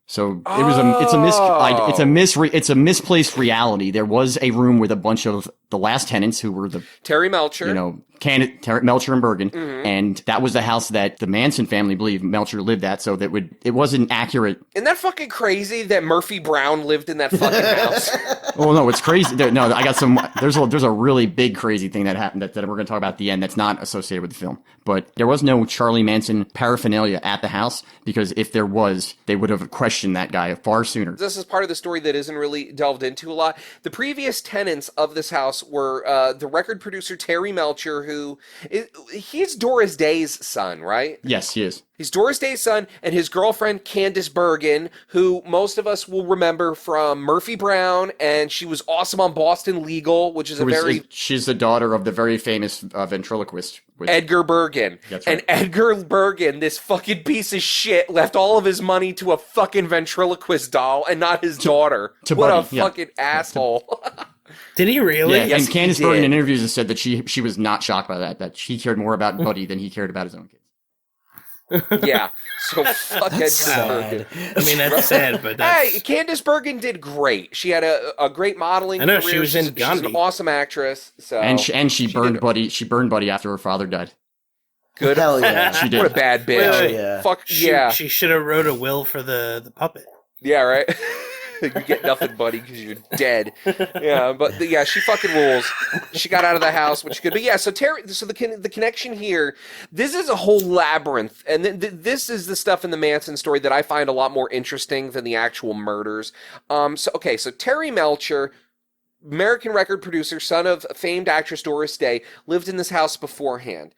So it was it's a misplaced reality. There was a room with a bunch of the last tenants who were the Terry Melcher, Melcher and Bergen, and that was the house that the Manson family believed Melcher lived at. So it wasn't accurate. Isn't that fucking crazy that Murphy Brown lived in that fucking house? Well, no, it's crazy. No, I got some. There's a really big crazy thing that happened that we're going to talk about at the end. That's not associated with the film, but there was no Charlie Manson paraphernalia at the house because if there was, they would have questioned that guy far sooner. This is part of the story that isn't really delved into a lot. The previous tenants of this house were the record producer Terry Melcher, he's Doris Day's son, right? Yes, he is. He's Doris Day's son, and his girlfriend, Candice Bergen, who most of us will remember from Murphy Brown, and she was awesome on Boston Legal, which is she's the daughter of the very famous ventriloquist. Edgar Bergen. That's right. And Edgar Bergen, this fucking piece of shit, left all of his money to a fucking ventriloquist doll and not his daughter. What a fucking asshole. Did he really? Yeah, and Candice Bergen in interviews has said that she was not shocked by that she cared more about Buddy than he cared about his own kids. Yeah, so fuck Edgar Bergen. I mean, that's sad, but Hey, Candice Bergen did great. She had a great modeling career. I know, she was in Gandhi. She's an awesome actress. So and she burned Buddy. She burned Buddy after her father died. Good. Hell yeah. She did. What a bad bitch. Wait. Yeah. Fuck She should have wrote a will for the puppet. Yeah, right. You get nothing, buddy, because you're dead. Yeah, but she fucking rules. She got out of the house, which is good. But yeah, so the connection here, this is a whole labyrinth, and this is the stuff in the Manson story that I find a lot more interesting than the actual murders. So Terry Melcher, American record producer, son of famed actress Doris Day, lived in this house beforehand.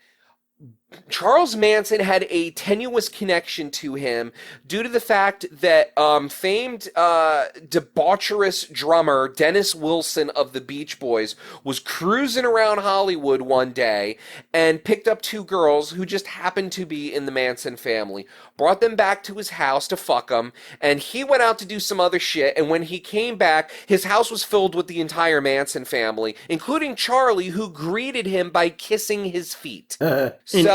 Charles Manson had a tenuous connection to him due to the fact that famed debaucherous drummer Dennis Wilson of the Beach Boys was cruising around Hollywood one day and picked up two girls who just happened to be in the Manson family, brought them back to his house to fuck them, and he went out to do some other shit, and when he came back, his house was filled with the entire Manson family, including Charlie, who greeted him by kissing his feet.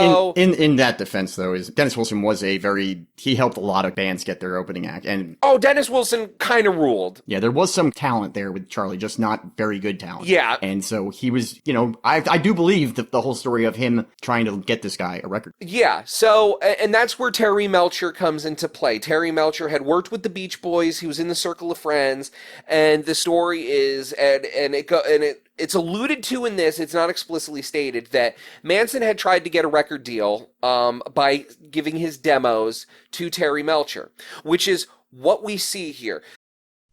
In that defense, though, is Dennis Wilson was he helped a lot of bands get their opening act. And Dennis Wilson kind of ruled. Yeah, there was some talent there with Charlie, just not very good talent. Yeah. And so he was, I do believe the whole story of him trying to get this guy a record. Yeah, so, and that's where Terry Melcher comes into play. Terry Melcher had worked with the Beach Boys, he was in the circle of friends, and the story is, it's alluded to in this, it's not explicitly stated, that Manson had tried to get a record deal by giving his demos to Terry Melcher, which is what we see here.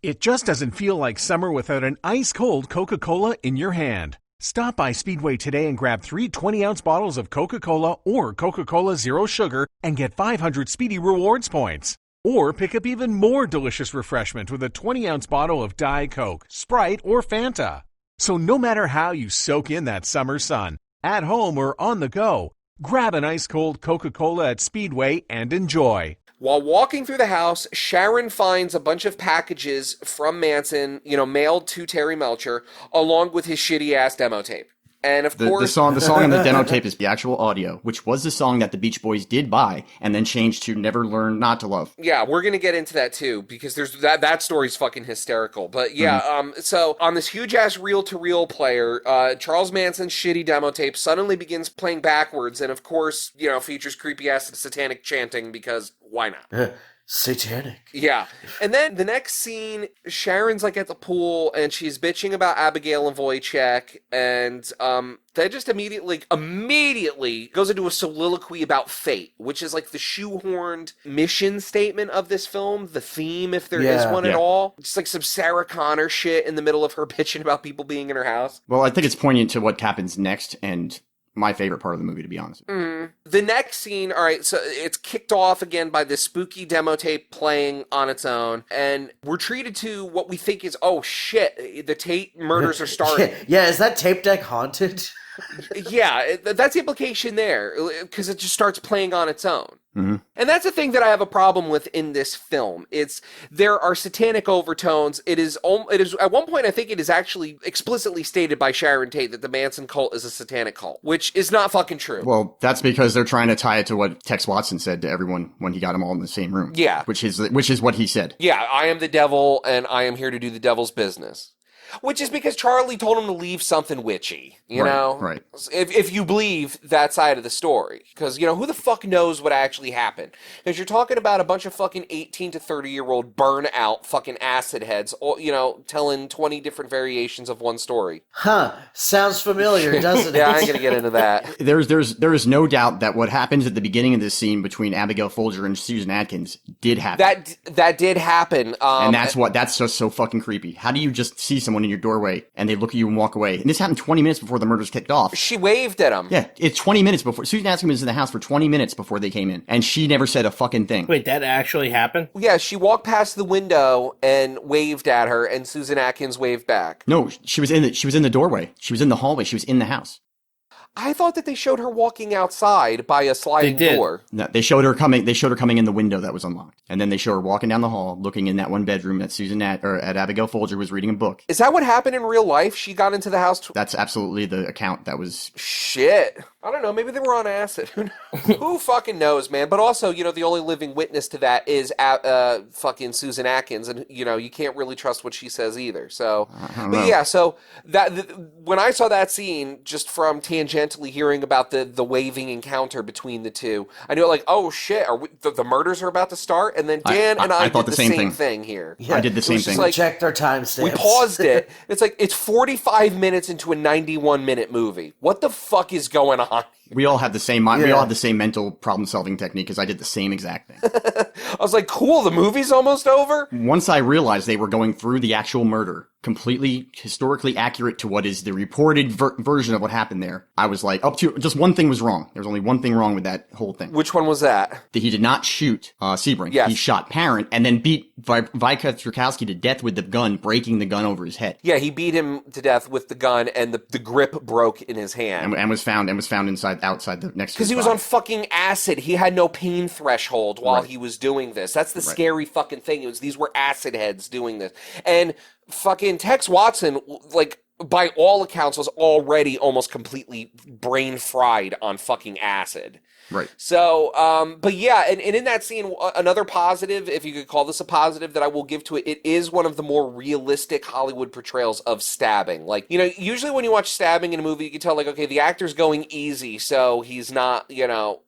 It just doesn't feel like summer without an ice-cold Coca-Cola in your hand. Stop by Speedway today and grab 3 20-ounce bottles of Coca-Cola or Coca-Cola Zero Sugar and get 500 Speedy Rewards points. Or pick up even more delicious refreshment with a 20-ounce bottle of Diet Coke, Sprite, or Fanta. So no matter how you soak in that summer sun, at home or on the go, grab an ice-cold Coca-Cola at Speedway and enjoy. While walking through the house, Sharon finds a bunch of packages from Manson, mailed to Terry Melcher, along with his shitty-ass demo tape. And of course... The song on the demo tape is the actual audio, which was the song that the Beach Boys did buy and then changed to Never Learn Not to Love. Yeah, we're going to get into that too, because there's that story's fucking hysterical. But yeah, so on this huge-ass reel-to-reel player, Charles Manson's shitty demo tape suddenly begins playing backwards, and of course, features creepy-ass satanic chanting, because why not? satanic. Yeah. And then the next scene, Sharon's like at the pool and she's bitching about Abigail and Wojciech, and that just immediately goes into a soliloquy about fate, which is like the shoehorned mission statement of this film, the theme, if there is one at all. Just like some Sarah Connor shit in the middle of her bitching about people being in her house. Well, I think it's poignant to what happens next, and my favorite part of the movie, to be honest. The next scene, all right, so it's kicked off again by this spooky demo tape playing on its own, and we're treated to what we think is, oh shit, the Tate murders are starting. Yeah, is that tape deck haunted? Yeah, that's the implication there, because it just starts playing on its own. Mm-hmm. And that's the thing that I have a problem with in this film. There are satanic overtones. It is at one point I think it is actually explicitly stated by Sharon Tate that the Manson cult is a satanic cult, which is not fucking true. Well, that's because they're trying to tie it to what Tex Watson said to everyone when he got them all in the same room. Yeah, which is what he said. Yeah, I am the devil and I am here to do the devil's business. Which is because Charlie told him to leave something witchy, you know? Right. If you believe that side of the story. Because, who the fuck knows what actually happened? Because you're talking about a bunch of fucking 18 to 30-year-old burnout fucking acid heads, telling 20 different variations of one story. Huh. Sounds familiar, doesn't it? Yeah, I ain't gonna get into that. There is no doubt that what happens at the beginning of this scene between Abigail Folger and Susan Atkins did happen. That did happen. And that's just so fucking creepy. How do you just see someone in your doorway and they look at you and walk away? And this happened 20 minutes before the murders kicked off. She waved at him. Yeah, it's 20 minutes before. Susan Atkins was in the house for 20 minutes before they came in, and she never said a fucking thing. Wait, that actually happened? Yeah, she walked past the window and waved at her, and Susan Atkins waved back. No, she was in the doorway. She was in the hallway. She was in the house. I thought that they showed her walking outside by a sliding door. No, they showed her coming. They showed her coming in the window that was unlocked, and then they show her walking down the hall, looking in that one bedroom that at Abigail Folger was reading a book. Is that what happened in real life? She got into the house. That's absolutely the account that was. Shit. I don't know. Maybe they were on acid. Who fucking knows, man? But also, the only living witness to that is fucking Susan Atkins, and you can't really trust what she says either. So, but yeah. So when I saw that scene, just from tangentially hearing about the waving encounter between the two, I knew oh shit, are the murders are about to start? And then Dan and I did the same thing here. Yeah, I did the same thing. We checked our timestamps. We paused it. It's 45 minutes into a 91-minute movie. What the fuck is going on? We all have the same mind. Yeah. We all have the same mental problem-solving technique because I did the same exact thing. I was like, cool, the movie's almost over? Once I realized they were going through the actual murder, completely historically accurate to what is the reported version of what happened there, I was like, just one thing was wrong. There was only one thing wrong with that whole thing. Which one was that? That he did not shoot Sebring. Yes. He shot Parent and then beat Vika Strukowski to death with the gun, breaking the gun over his head. Yeah, he beat him to death with the gun, and the grip broke in his hand. And was found outside the next. Because he was on fucking acid. He had no pain threshold while he was doing this. That's the scary fucking thing. These were acid heads doing this. And fucking Tex Watson, by all accounts, was already almost completely brain fried on fucking acid. Right. So, but yeah, and in that scene, another positive, if you could call this a positive, that I will give to it, it is one of the more realistic Hollywood portrayals of stabbing. Usually when you watch stabbing in a movie, you can tell, okay, the actor's going easy, so he's not,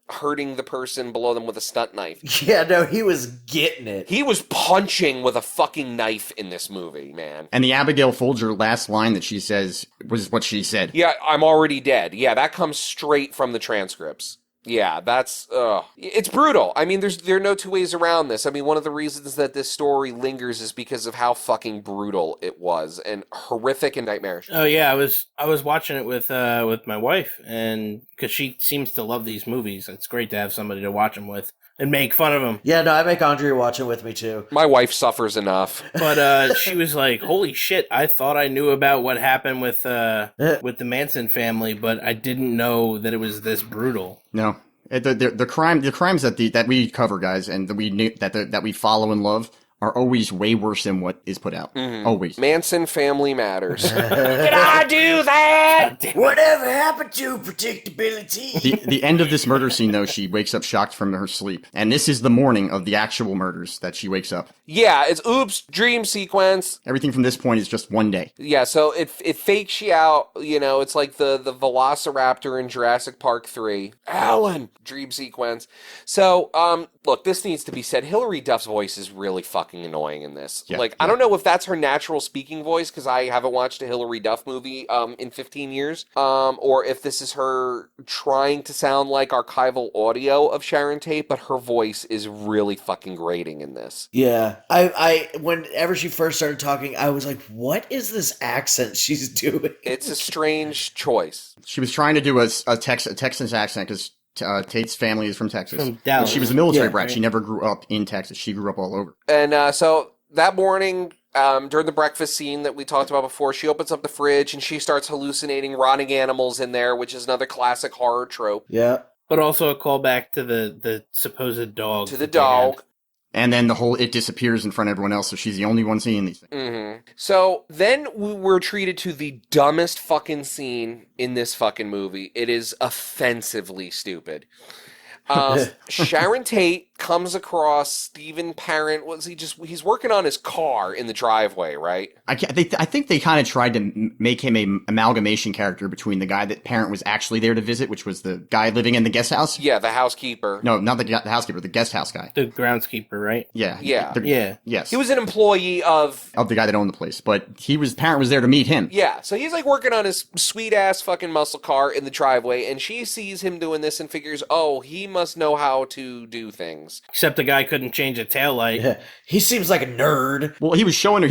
hurting the person below them with a stunt knife. Yeah, no, he was getting it. He was punching with a fucking knife in this movie, man. And the Abigail Folger last line that she says was what she said. Yeah, I'm already dead. Yeah, that comes straight from the transcripts. Yeah, that's, it's brutal. I mean, there are no two ways around this. I mean, one of the reasons that this story lingers is because of how fucking brutal it was, and horrific and nightmarish. Oh yeah, I was watching it with my wife, and because she seems to love these movies, it's great to have somebody to watch them with and make fun of them. Yeah, no, I make Andrea watch it with me too. My wife suffers enough. But she was like, holy shit, I thought I knew about what happened with the Manson family, but I didn't know that it was this brutal. No. The crimes that we cover, guys, and that we follow and love are always way worse than what is put out. Always. Manson family matters. Did I do that? Whatever happened to predictability? The end of this murder scene, though, she wakes up shocked from her sleep. And this is the morning of the actual murders that she wakes up. Yeah, it's oops, dream sequence. Everything from this point is just one day. Yeah, so it fakes you out, you know, it's like the Velociraptor in Jurassic Park 3. Alan! Dream sequence. So, look, this needs to be said. Hilary Duff's voice is really fucking annoying in this. I don't know if that's her natural speaking voice, because I haven't watched a Hilary Duff movie in 15 years, or if this is her trying to sound like archival audio of Sharon Tate, but her voice is really fucking grating in this. Yeah. I whenever she first started talking, I was like, what is this accent she's doing? It's a strange choice. She was trying to do a Texas accent, because Tate's family is from Texas. From Dallas. But she was a military brat. Right. She never grew up in Texas. She grew up all over. And so that morning, during the breakfast scene that we talked about before, she opens up the fridge and she starts hallucinating rotting animals in there, which is another classic horror trope. Yeah. But also a callback to the supposed dog. To the dog. And then it disappears in front of everyone else, so she's the only one seeing these things. Mm-hmm. So then we were treated to the dumbest fucking scene in this fucking movie. It is offensively stupid. Sharon Tate comes across Stephen Parent. He's working on his car in the driveway, right? I think they kind of tried to make him a amalgamation character between the guy that Parent was actually there to visit, which was the guy living in the guest house. Yeah, the housekeeper. No, not the housekeeper, the guest house guy. The groundskeeper, right? Yeah. Yeah. Yes. He was an employee of the guy that owned the place, but Parent was there to meet him. Yeah, so he's like working on his sweet ass fucking muscle car in the driveway, and she sees him doing this and figures, oh, he must know how to do things. Except the guy couldn't change a taillight. Yeah. He seems like a nerd. Well, he was showing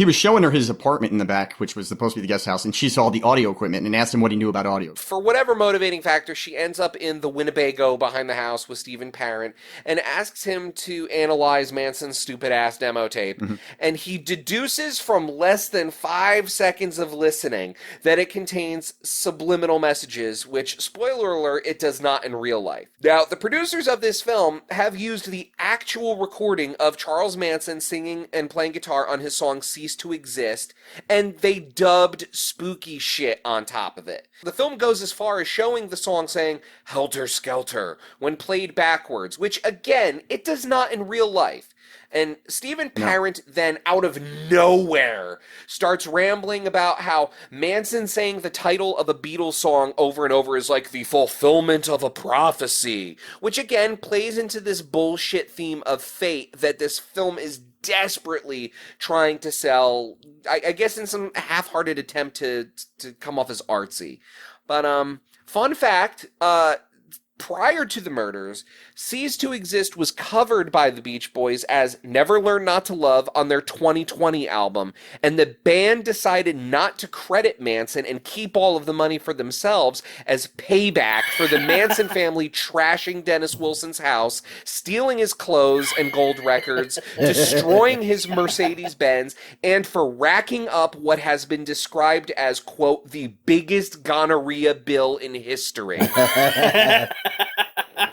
her his apartment in the back, which was supposed to be the guest house, and she saw the audio equipment and asked him what he knew about audio. For whatever motivating factor, she ends up in the Winnebago behind the house with Stephen Parent and asks him to analyze Manson's stupid ass demo tape. Mm-hmm. And he deduces from less than 5 seconds of listening that it contains subliminal messages, which, spoiler alert, it does not in real life. Now, the producers of this film have used the actual recording of Charles Manson singing and playing guitar on his song Cease to Exist, and they dubbed spooky shit on top of it. The film goes as far as showing the song saying Helter Skelter when played backwards, which again, it does not in real life. And Stephen Parent then, out of nowhere, starts rambling about how Manson saying the title of a Beatles song over and over is like the fulfillment of a prophecy, which again plays into this bullshit theme of fate that this film is desperately trying to sell, I guess in some half-hearted attempt to come off as artsy. But, fun fact, prior to the murders, Cease to Exist was covered by the Beach Boys as Never Learn Not to Love on their 2020 album, and the band decided not to credit Manson and keep all of the money for themselves as payback for the Manson family trashing Dennis Wilson's house, stealing his clothes and gold records, destroying his Mercedes-Benz, and for racking up what has been described as, quote, the biggest gonorrhea bill in history.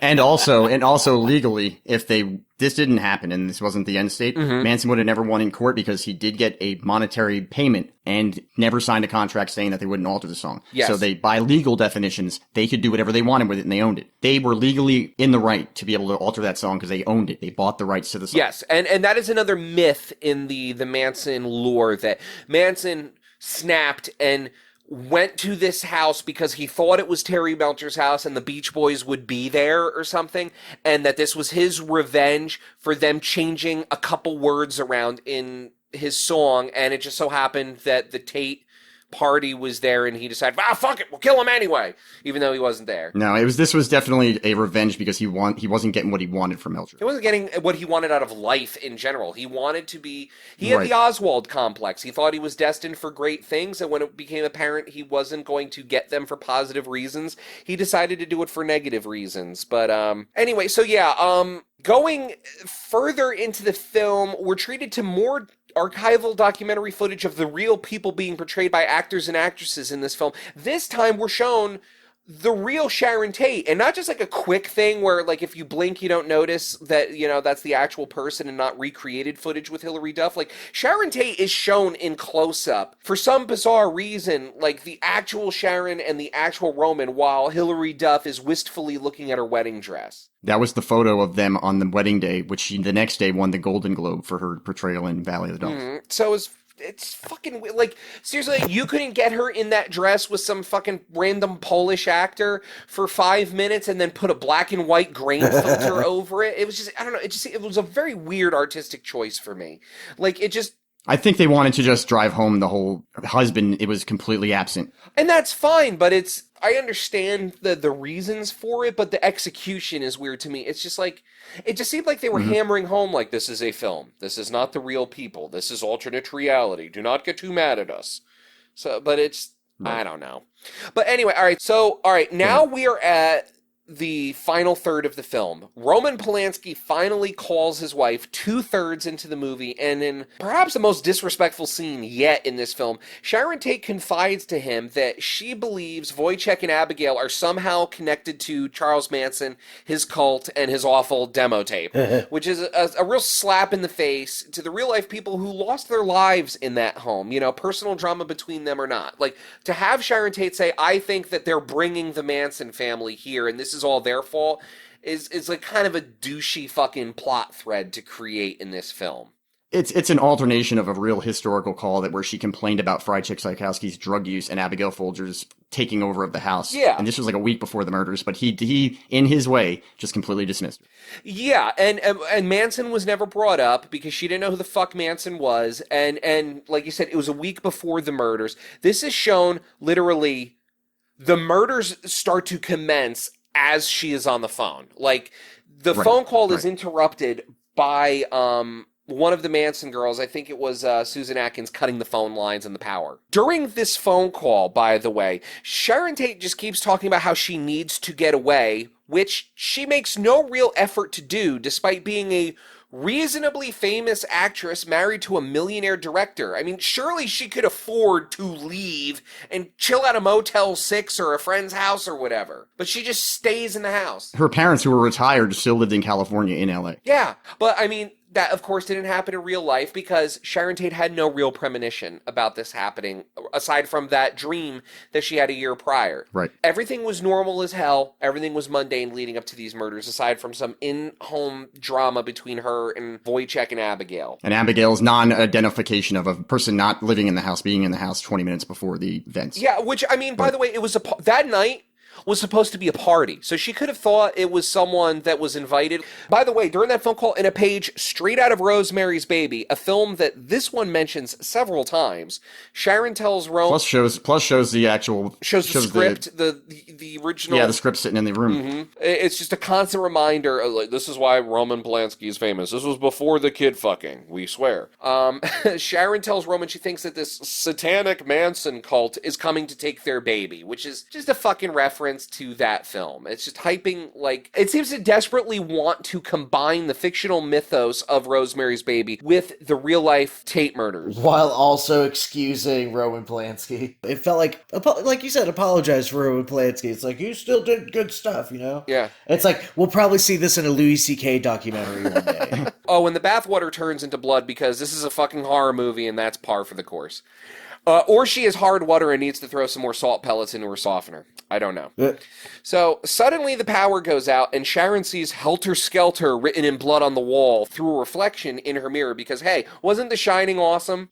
And also legally, if this didn't happen and this wasn't the end state, Manson would have never won in court because he did get a monetary payment and never signed a contract saying that they wouldn't alter the song. Yes. So by legal definitions, they could do whatever they wanted with it and they owned it. They were legally in the right to be able to alter that song because they owned it. They bought the rights to the song. Yes, and that is another myth in the Manson lore, that Manson snapped and went to this house because he thought it was Terry Melcher's house and the Beach Boys would be there or something, and that this was his revenge for them changing a couple words around in his song, and it just so happened that the Tate party was there and he decided, fuck it, we'll kill him anyway, even though he wasn't there. No, this was definitely a revenge because he wasn't getting what he wanted from Melcher. He wasn't getting what he wanted out of life in general. He wanted to be, he had the Oswald complex. He thought he was destined for great things, and when it became apparent he wasn't going to get them for positive reasons, he decided to do it for negative reasons. But anyway, so yeah, going further into the film, we're treated to more archival documentary footage of the real people being portrayed by actors and actresses in this film. This time we're shown the real Sharon Tate, and not just like a quick thing where like if you blink you don't notice that, you know, that's the actual person and not recreated footage with Hilary Duff. Like Sharon Tate is shown in close up for some bizarre reason, like the actual Sharon and the actual Roman, while Hilary Duff is wistfully looking at her wedding dress. That was the photo of them on the wedding day, which she the next day won the Golden Globe for her portrayal in Valley of the Dolls. So it's fucking weird. Like, seriously, you couldn't get her in that dress with some fucking random Polish actor for 5 minutes and then put a black and white grain filter over it. It was just, I don't know, it was a very weird artistic choice for me. Like, it just... I think they wanted to just drive home the whole husband. It was completely absent. And that's fine, but I understand the reasons for it, but the execution is weird to me. It's just like, it just seemed like they were hammering home like, this is a film. This is not the real people. This is alternate reality. Do not get too mad at us. So, but it's, I don't know. But anyway, all right, now we are at the final third of the film. Roman Polanski finally calls his wife 2/3 into the movie, and in perhaps the most disrespectful scene yet in this film, Sharon Tate confides to him that she believes Wojciech and Abigail are somehow connected to Charles Manson, his cult, and his awful demo tape, which is a real slap in the face to the real-life people who lost their lives in that home, you know, personal drama between them or not. Like, to have Sharon Tate say, I think that they're bringing the Manson family here, and this is all their fault, is like kind of a douchey fucking plot thread to create in this film. It's an alternation of a real historical call where she complained about Friedrich Tchaikovsky's drug use and Abigail Folger's taking over of the house. Yeah. And this was like a week before the murders, but he in his way, just completely dismissed her. Yeah, and Manson was never brought up because she didn't know who the fuck Manson was, and like you said, it was a week before the murders. This is shown literally, the murders start to commence as she is on the phone. Like, the phone call is interrupted by one of the Manson girls, I think it was Susan Atkins, cutting the phone lines and the power. During this phone call, by the way, Sharon Tate just keeps talking about how she needs to get away, which she makes no real effort to do, despite being a reasonably famous actress married to a millionaire director. I mean, surely she could afford to leave and chill at a Motel 6 or a friend's house or whatever. But she just stays in the house. Her parents, who were retired, still lived in California in LA. Yeah, but I mean, that, of course, didn't happen in real life because Sharon Tate had no real premonition about this happening, aside from that dream that she had a year prior. Right. Everything was normal as hell. Everything was mundane leading up to these murders, aside from some in-home drama between her and Wojciech and Abigail. And Abigail's non-identification of a person not living in the house, being in the house 20 minutes before the events. Yeah, which, I mean, by the way, it was that night was supposed to be a party. So she could have thought it was someone that was invited. By the way, during that phone call, in a page straight out of Rosemary's Baby, a film that this one mentions several times, Sharon tells Roman... Plus shows the actual... Shows the script, the original... Yeah, the script sitting in the room. Mm-hmm. It's just a constant reminder, of, like, this is why Roman Polanski is famous. This was before the kid fucking, we swear. Sharon tells Roman she thinks that this satanic Manson cult is coming to take their baby, which is just a fucking reference to that film. It's just hyping, like, it seems to desperately want to combine the fictional mythos of Rosemary's Baby with the real-life Tate murders. While also excusing Roman Polanski. It felt like you said, apologize for Roman Polanski. It's like, you still did good stuff, you know? Yeah. It's like, we'll probably see this in a Louis C.K. documentary one day. Oh, and the bathwater turns into blood because this is a fucking horror movie and that's par for the course. Or she is hard water and needs to throw some more salt pellets into her softener. I don't know. So, suddenly the power goes out and Sharon sees Helter Skelter written in blood on the wall through a reflection in her mirror because, hey, wasn't The Shining awesome?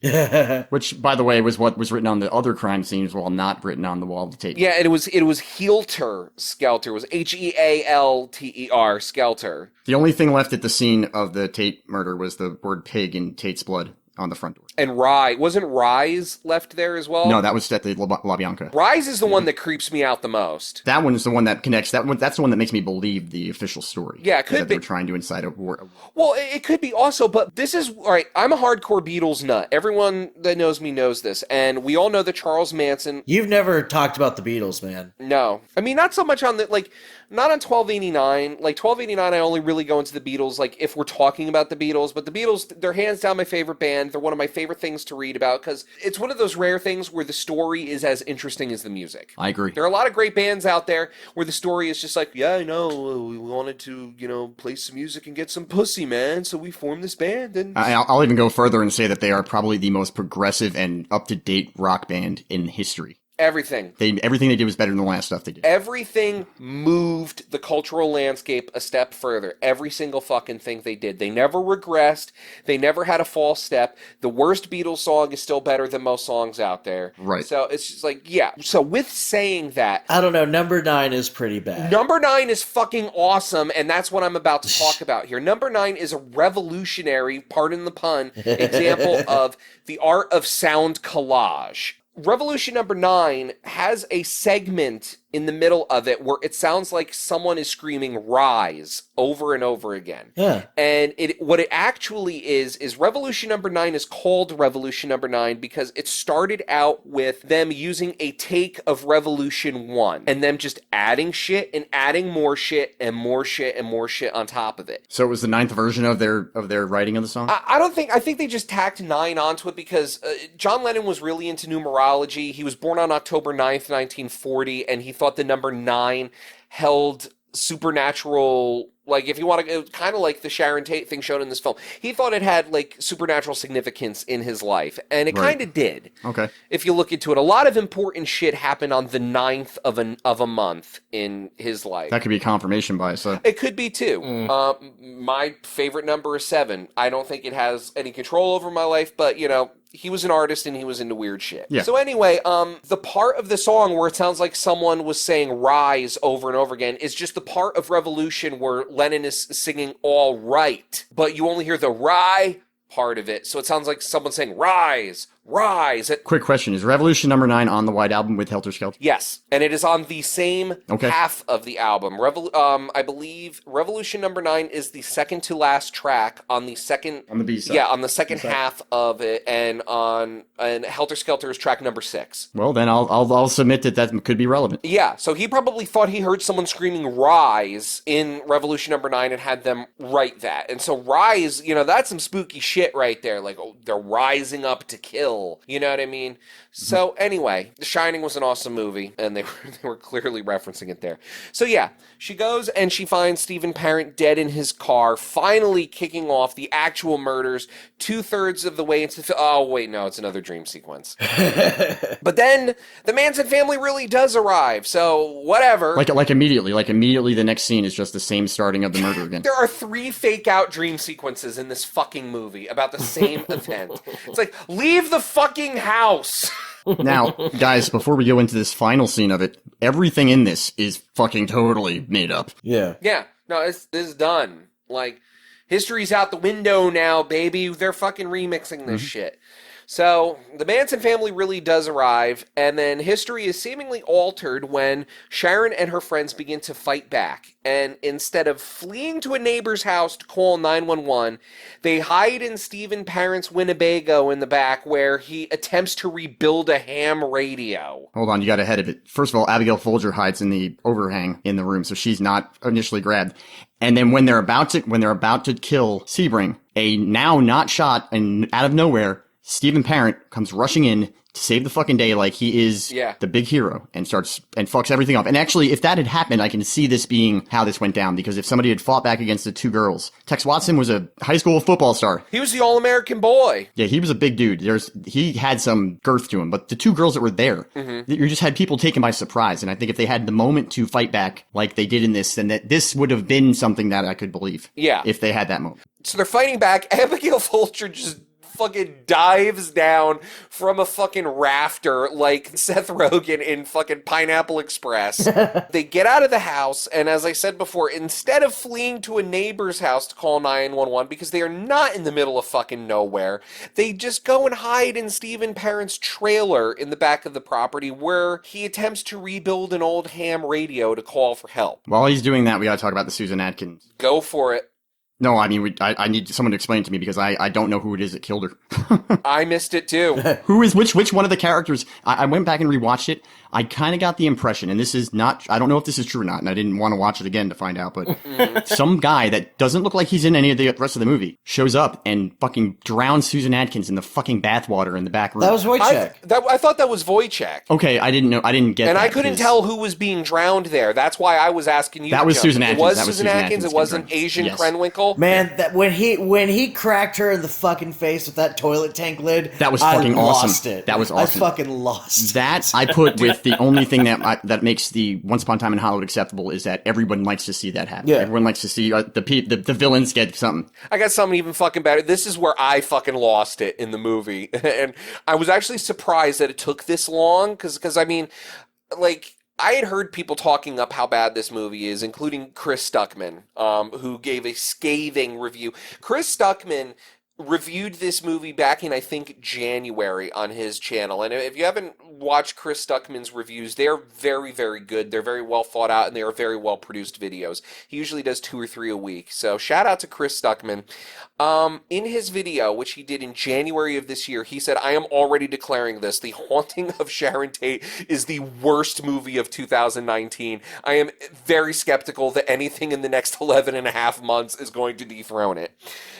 Which, by the way, was what was written on the other crime scenes while not written on the wall of the tape. Yeah, and it was Helter Skelter. It was Healter Skelter. The only thing left at the scene of the Tate murder was the word pig in Tate's blood on the front door. And wasn't Rise left there as well? No, that was at the La Bianca. Rise is the one that creeps me out the most. That one is the one that connects. That's the one that makes me believe the official story. Yeah, it could that be. They were trying to incite a war. Well, it could be also, but this is, all right, I'm a hardcore Beatles nut. Everyone that knows me knows this, and we all know that Charles Manson... You've never talked about the Beatles, man. No. I mean, not so much on the, like, not on 1289. Like, 1289, I only really go into the Beatles, like, if we're talking about the Beatles, but the Beatles, they're hands down my favorite band. They're one of my favorite things to read about because it's one of those rare things where the story is as interesting as the music. I agree. There are a lot of great bands out there where the story is just like, yeah, I know, we wanted to, play some music and get some pussy, man, so we formed this band. And I'll even go further and say that they are probably the most progressive and up-to-date rock band in history. Everything. Everything they did was better than the last stuff they did. Everything moved the cultural landscape a step further. Every single fucking thing they did. They never regressed. They never had a false step. The worst Beatles song is still better than most songs out there. Right. So it's just like, yeah. So with saying that... I don't know, number 9 is pretty bad. Number 9 is fucking awesome, and that's what I'm about to talk about here. Number 9 is a revolutionary, pardon the pun, example of the art of sound collage. Revolution number 9 has a segment in the middle of it where it sounds like someone is screaming "Rise" over and over again. Yeah. And what it actually is Revolution number 9 is called Revolution number 9 because it started out with them using a take of Revolution 1 and them just adding shit and adding more shit and more shit and more shit on top of it. So it was the 9th version of their writing of the song? I think they just tacked 9 onto it because John Lennon was really into numerology. He was born on October 9th, 1940, and he thought the number 9 held supernatural, like, if you want to, kind of like the Sharon Tate thing shown in this film. He thought it had, like, supernatural significance in his life, and it kind of did. Okay. If you look into it, a lot of important shit happened on the 9th of a month in his life. That could be confirmation bias. It could be, too. My favorite number is 7. I don't think it has any control over my life, but, he was an artist and he was into weird shit. Yeah. So anyway, the part of the song where it sounds like someone was saying "Rise" over and over again is just the part of Revolution where Lennon is singing "All Right," but you only hear the "Rye" part of it, so it sounds like someone saying "Rise, rise." Quick question, is Revolution number 9 on the White Album with Helter Skelter? Yes, and it is on the same half of the album. I believe Revolution number 9 is the second to last track on the second... On the B-side. Yeah, on the second half of it, and Helter Skelter is track number 6. Well, then I'll submit that could be relevant. Yeah, so he probably thought he heard someone screaming "Rise" in Revolution number 9 and had them write that. And so "Rise," that's some spooky shit right there. Like, they're rising up to kill. You know what I mean? So anyway, The Shining was an awesome movie, and they were clearly referencing it there. So yeah, she goes and she finds Stephen Parent dead in his car, finally kicking off the actual murders 2/3 of the way into the... Oh, wait, no, it's another dream sequence. But then the Manson family really does arrive, so whatever. Like immediately the next scene is just the same starting of the murder again. There are 3 fake-out dream sequences in this fucking movie about the same event. It's like, leave the fucking house! Now, guys, before we go into this final scene of it, everything in this is fucking totally made up. Yeah. Yeah. No, this is done. Like, history's out the window now, baby. They're fucking remixing this shit. So, the Manson family really does arrive, and then history is seemingly altered when Sharon and her friends begin to fight back. And instead of fleeing to a neighbor's house to call 911, they hide in Stephen Parent's Winnebago in the back where he attempts to rebuild a ham radio. Hold on, you got ahead of it. First of all, Abigail Folger hides in the overhang in the room, so she's not initially grabbed. And then when they're about to kill Sebring, a now not shot and out of nowhere, Stephen Parent comes rushing in to save the fucking day like he is the big hero and fucks everything up. And actually, if that had happened, I can see this being how this went down, because if somebody had fought back against the 2 girls, Tex Watson was a high school football star. He was the All-American boy. Yeah, he was a big dude. He had some girth to him, but the 2 girls that were there, you just had people taken by surprise. And I think if they had the moment to fight back like they did in this, then this would have been something that I could believe. Yeah. If they had that moment. So they're fighting back. Abigail Folger just fucking dives down from a fucking rafter like Seth Rogen in fucking Pineapple Express. They get out of the house, and as I said before, instead of fleeing to a neighbor's house to call 911, because they are not in the middle of fucking nowhere, they just go and hide in Stephen Parent's trailer in the back of the property where he attempts to rebuild an old ham radio to call for help. While he's doing that, we gotta talk about the Susan Atkins. Go for it. No, I mean, I need someone to explain it to me, because I don't know who it is that killed her. I missed it too. Who is which one of the characters? I went back and rewatched it. I kind of got the impression, and this is not, I don't know if this is true or not, and I didn't want to watch it again to find out, but some guy that doesn't look like he's in any of the rest of the movie shows up and fucking drowns Susan Atkins in the fucking bathwater in the back room. That was Wojciech. I thought that was Wojciech. Okay, I didn't get and that. I couldn't tell who was being drowned there. That's why I was asking you. That was Susan Atkins. It was Susan Atkins. It wasn't Asian Krenwinkel. Man, that when he cracked her in the fucking face with that toilet tank lid, that was fucking awesome. Lost it. That was awesome. I fucking lost. That I put with the only thing that makes the Once Upon a Time in Hollywood acceptable is that everyone likes to see that happen. Yeah. Everyone likes to see the villains get something. I got something even fucking better. This is where I fucking lost it in the movie, and I was actually surprised that it took this long because I mean, like. I had heard people talking up how bad this movie is, including Chris Stuckman, who gave a scathing review. Chris Stuckman reviewed this movie back in, I think, January on his channel. And if you haven't watched Chris Stuckman's reviews, they're very, very good. They're very well thought out, and they are very well produced videos. He usually does 2 or 3 a week. So shout out to Chris Stuckman. In his video, which he did in January of this year, he said, I am already declaring this. The Haunting of Sharon Tate is the worst movie of 2019. I am very skeptical that anything in the next 11 and a half months is going to dethrone it.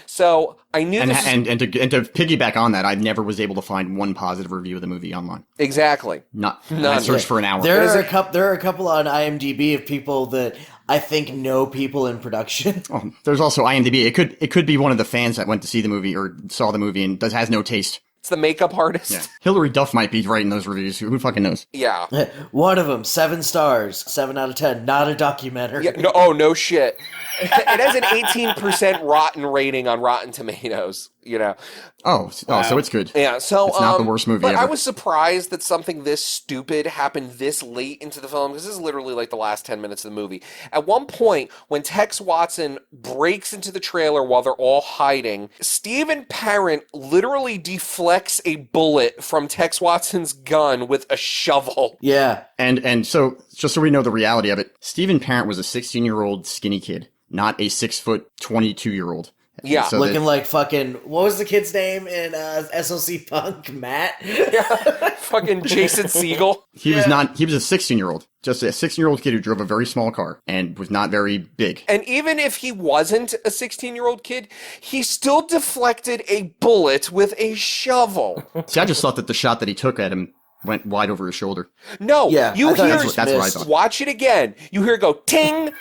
So I knew and to piggyback on that, I never was able to find one positive review of the movie online. Exactly. None. I searched for an hour. There are a couple on IMDb of people that I think know people in production. Oh, there's also IMDb. It could be one of the fans that went to see the movie or saw the movie and has no taste. It's the makeup artist. Yeah. Hilary Duff might be writing those reviews. Who fucking knows? Yeah. One of them, 7 stars, 7 out of 10. Not a documentary. Yeah, no shit. It has an 18% rotten rating on Rotten Tomatoes. You know. Wow. So it's good. Yeah. So it's not the worst movie but ever. I was surprised that something this stupid happened this late into the film, because this is literally like the last 10 minutes of the movie. At one point, when Tex Watson breaks into the trailer while they're all hiding, Stephen Parent literally deflects a bullet from Tex Watson's gun with a shovel. Yeah. And so just so we know the reality of it, Stephen Parent was a 16-year-old skinny kid, not a 6', 22-year-old. Yeah, so looking like fucking, what was the kid's name in SLC Punk? Matt? Yeah, fucking Jason Segel. He was a 16-year-old, just a 16-year-old kid who drove a very small car and was not very big. And even if he wasn't a 16-year-old kid, he still deflected a bullet with a shovel. See, I just thought that the shot that he took at him went wide over his shoulder. No, yeah, you hear, that's what I thought. Watch it again. You hear it go ting.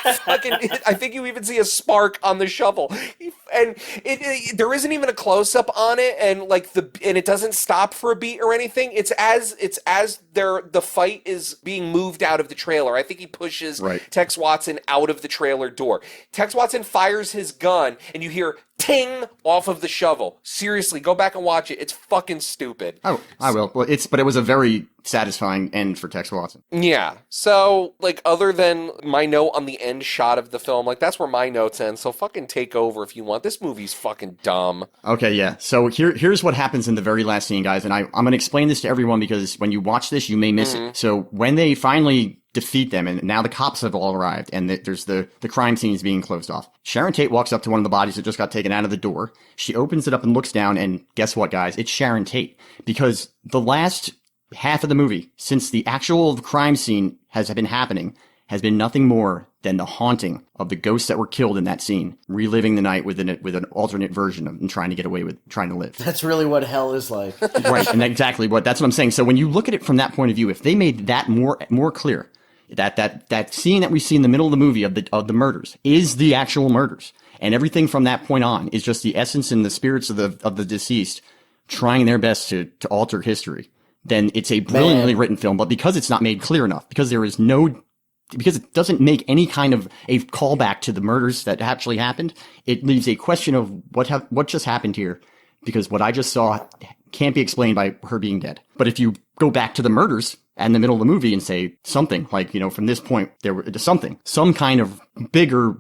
Fucking, I think you even see a spark on the shovel, and there isn't even a close up on it, and and it doesn't stop for a beat or anything. It's as the fight is being moved out of the trailer. I think he pushes Tex Watson out of the trailer door. Tex Watson fires his gun, and you hear ting off of the shovel. Seriously, go back and watch it. It's fucking stupid. Oh, I will. Well, but it was a very satisfying end for Tex Watson. Yeah. So, other than my note on the end shot of the film, that's where my notes end. So fucking take over if you want. This movie's fucking dumb. Okay, yeah. So here's what happens in the very last scene, guys. And I'm going to explain this to everyone because when you watch this, you may miss it. So when they finally defeat them, and now the cops have all arrived, and there's the crime scene is being closed off. Sharon Tate walks up to one of the bodies that just got taken out of the door. She opens it up and looks down, and guess what, guys? It's Sharon Tate. Because the last half of the movie, since the actual crime scene has been happening, has been nothing more than the haunting of the ghosts that were killed in that scene, reliving the night with an alternate version of and trying to get away with trying to live. That's really what hell is like. Right, and that's what I'm saying. So when you look at it from that point of view, if they made that more clear, that scene that we see in the middle of the movie of the murders is the actual murders, and everything from that point on is just the essence and the spirits of the deceased trying their best to alter history, then it's a brilliantly written film. But because it's not made clear enough, because it doesn't make any kind of a callback to the murders that actually happened, it leaves a question of what just happened here, because what I just saw can't be explained by her being dead. But if you go back to the murders in the middle of the movie and say something like, from this point, there was some kind of bigger,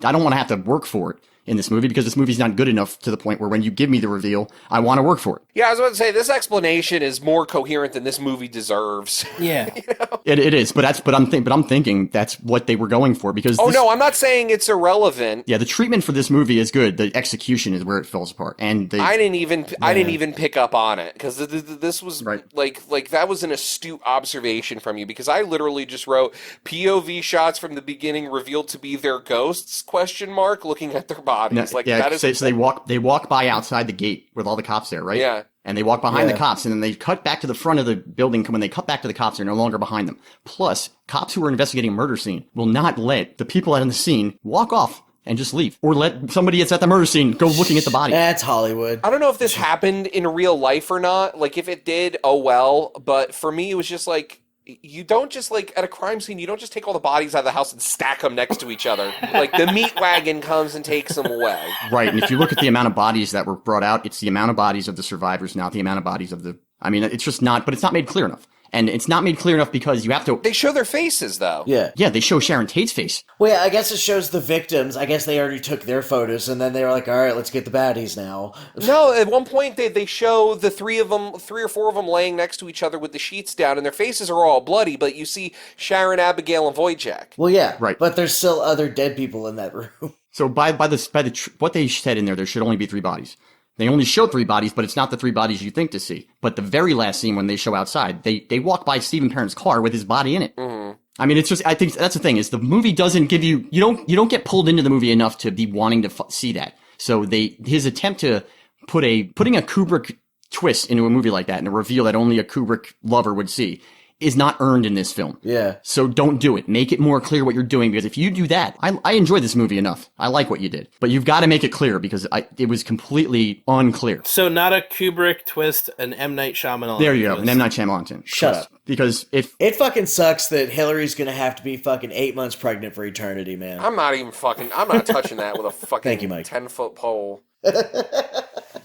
I don't want to have to work for it, in this movie because this movie's not good enough to the point where when you give me the reveal, I want to work for it. Yeah, I was about to say, this explanation is more coherent than this movie deserves. Yeah. You know? It is, but I'm thinking that's what they were going for because. Oh no, I'm not saying it's irrelevant. Yeah, the treatment for this movie is good. The execution is where it falls apart, and I didn't even pick up on it because this was like that was an astute observation from you because I literally just wrote POV shots from the beginning revealed to be their ghosts ? Looking at their bodies. That is so they walk by outside the gate with all the cops there, right? Yeah. And they walk behind the cops, and then they cut back to the front of the building. When they cut back to the cops, they're no longer behind them. Plus, cops who are investigating a murder scene will not let the people out on the scene walk off and just leave. Or let somebody that's at the murder scene go looking at the body. That's Hollywood. I don't know if this happened in real life or not. Like, if it did, oh well. But for me, it was just like, you don't just, like, at a crime scene, you don't just take all the bodies out of the house and stack them next to each other. Like, the meat wagon comes and takes them away. Right, and if you look at the amount of bodies that were brought out, it's the amount of bodies of the survivors, not the amount of bodies of the... I mean, it's just not... But it's not made clear enough. And it's not made clear enough because you have to... They show their faces, though. Yeah. Yeah, they show Sharon Tate's face. Well, yeah, I guess it shows the victims. I guess they already took their photos, and then they were like, all right, let's get the baddies now. No, at one point they show the three or four of them laying next to each other with the sheets down, and their faces are all bloody, but you see Sharon, Abigail, and Wojciech. Well, yeah. Right. But there's still other dead people in that room. So by what they said in there should only be 3 bodies. They only show 3 bodies, but it's not the 3 bodies you think to see. But the very last scene when they show outside, they walk by Stephen Parent's car with his body in it. Mm-hmm. I mean, it's just, I think that's the thing, is the movie doesn't give you don't get pulled into the movie enough to be wanting to see that. So his attempt to putting a Kubrick twist into a movie like that and a reveal that only a Kubrick lover would see is not earned in this film. Yeah. So don't do it. Make it more clear what you're doing, because if you do that, I enjoy this movie enough. I like what you did. But you've got to make it clear, because it was completely unclear. So not a Kubrick twist, an M. Night Shyamalan There you go, twist. an M. Night Shyamalan. Shut up. Because if... It fucking sucks that Hilary's gonna have to be fucking 8 months pregnant for eternity, man. I'm not touching that with a fucking Thank you, Mike. 10-foot pole.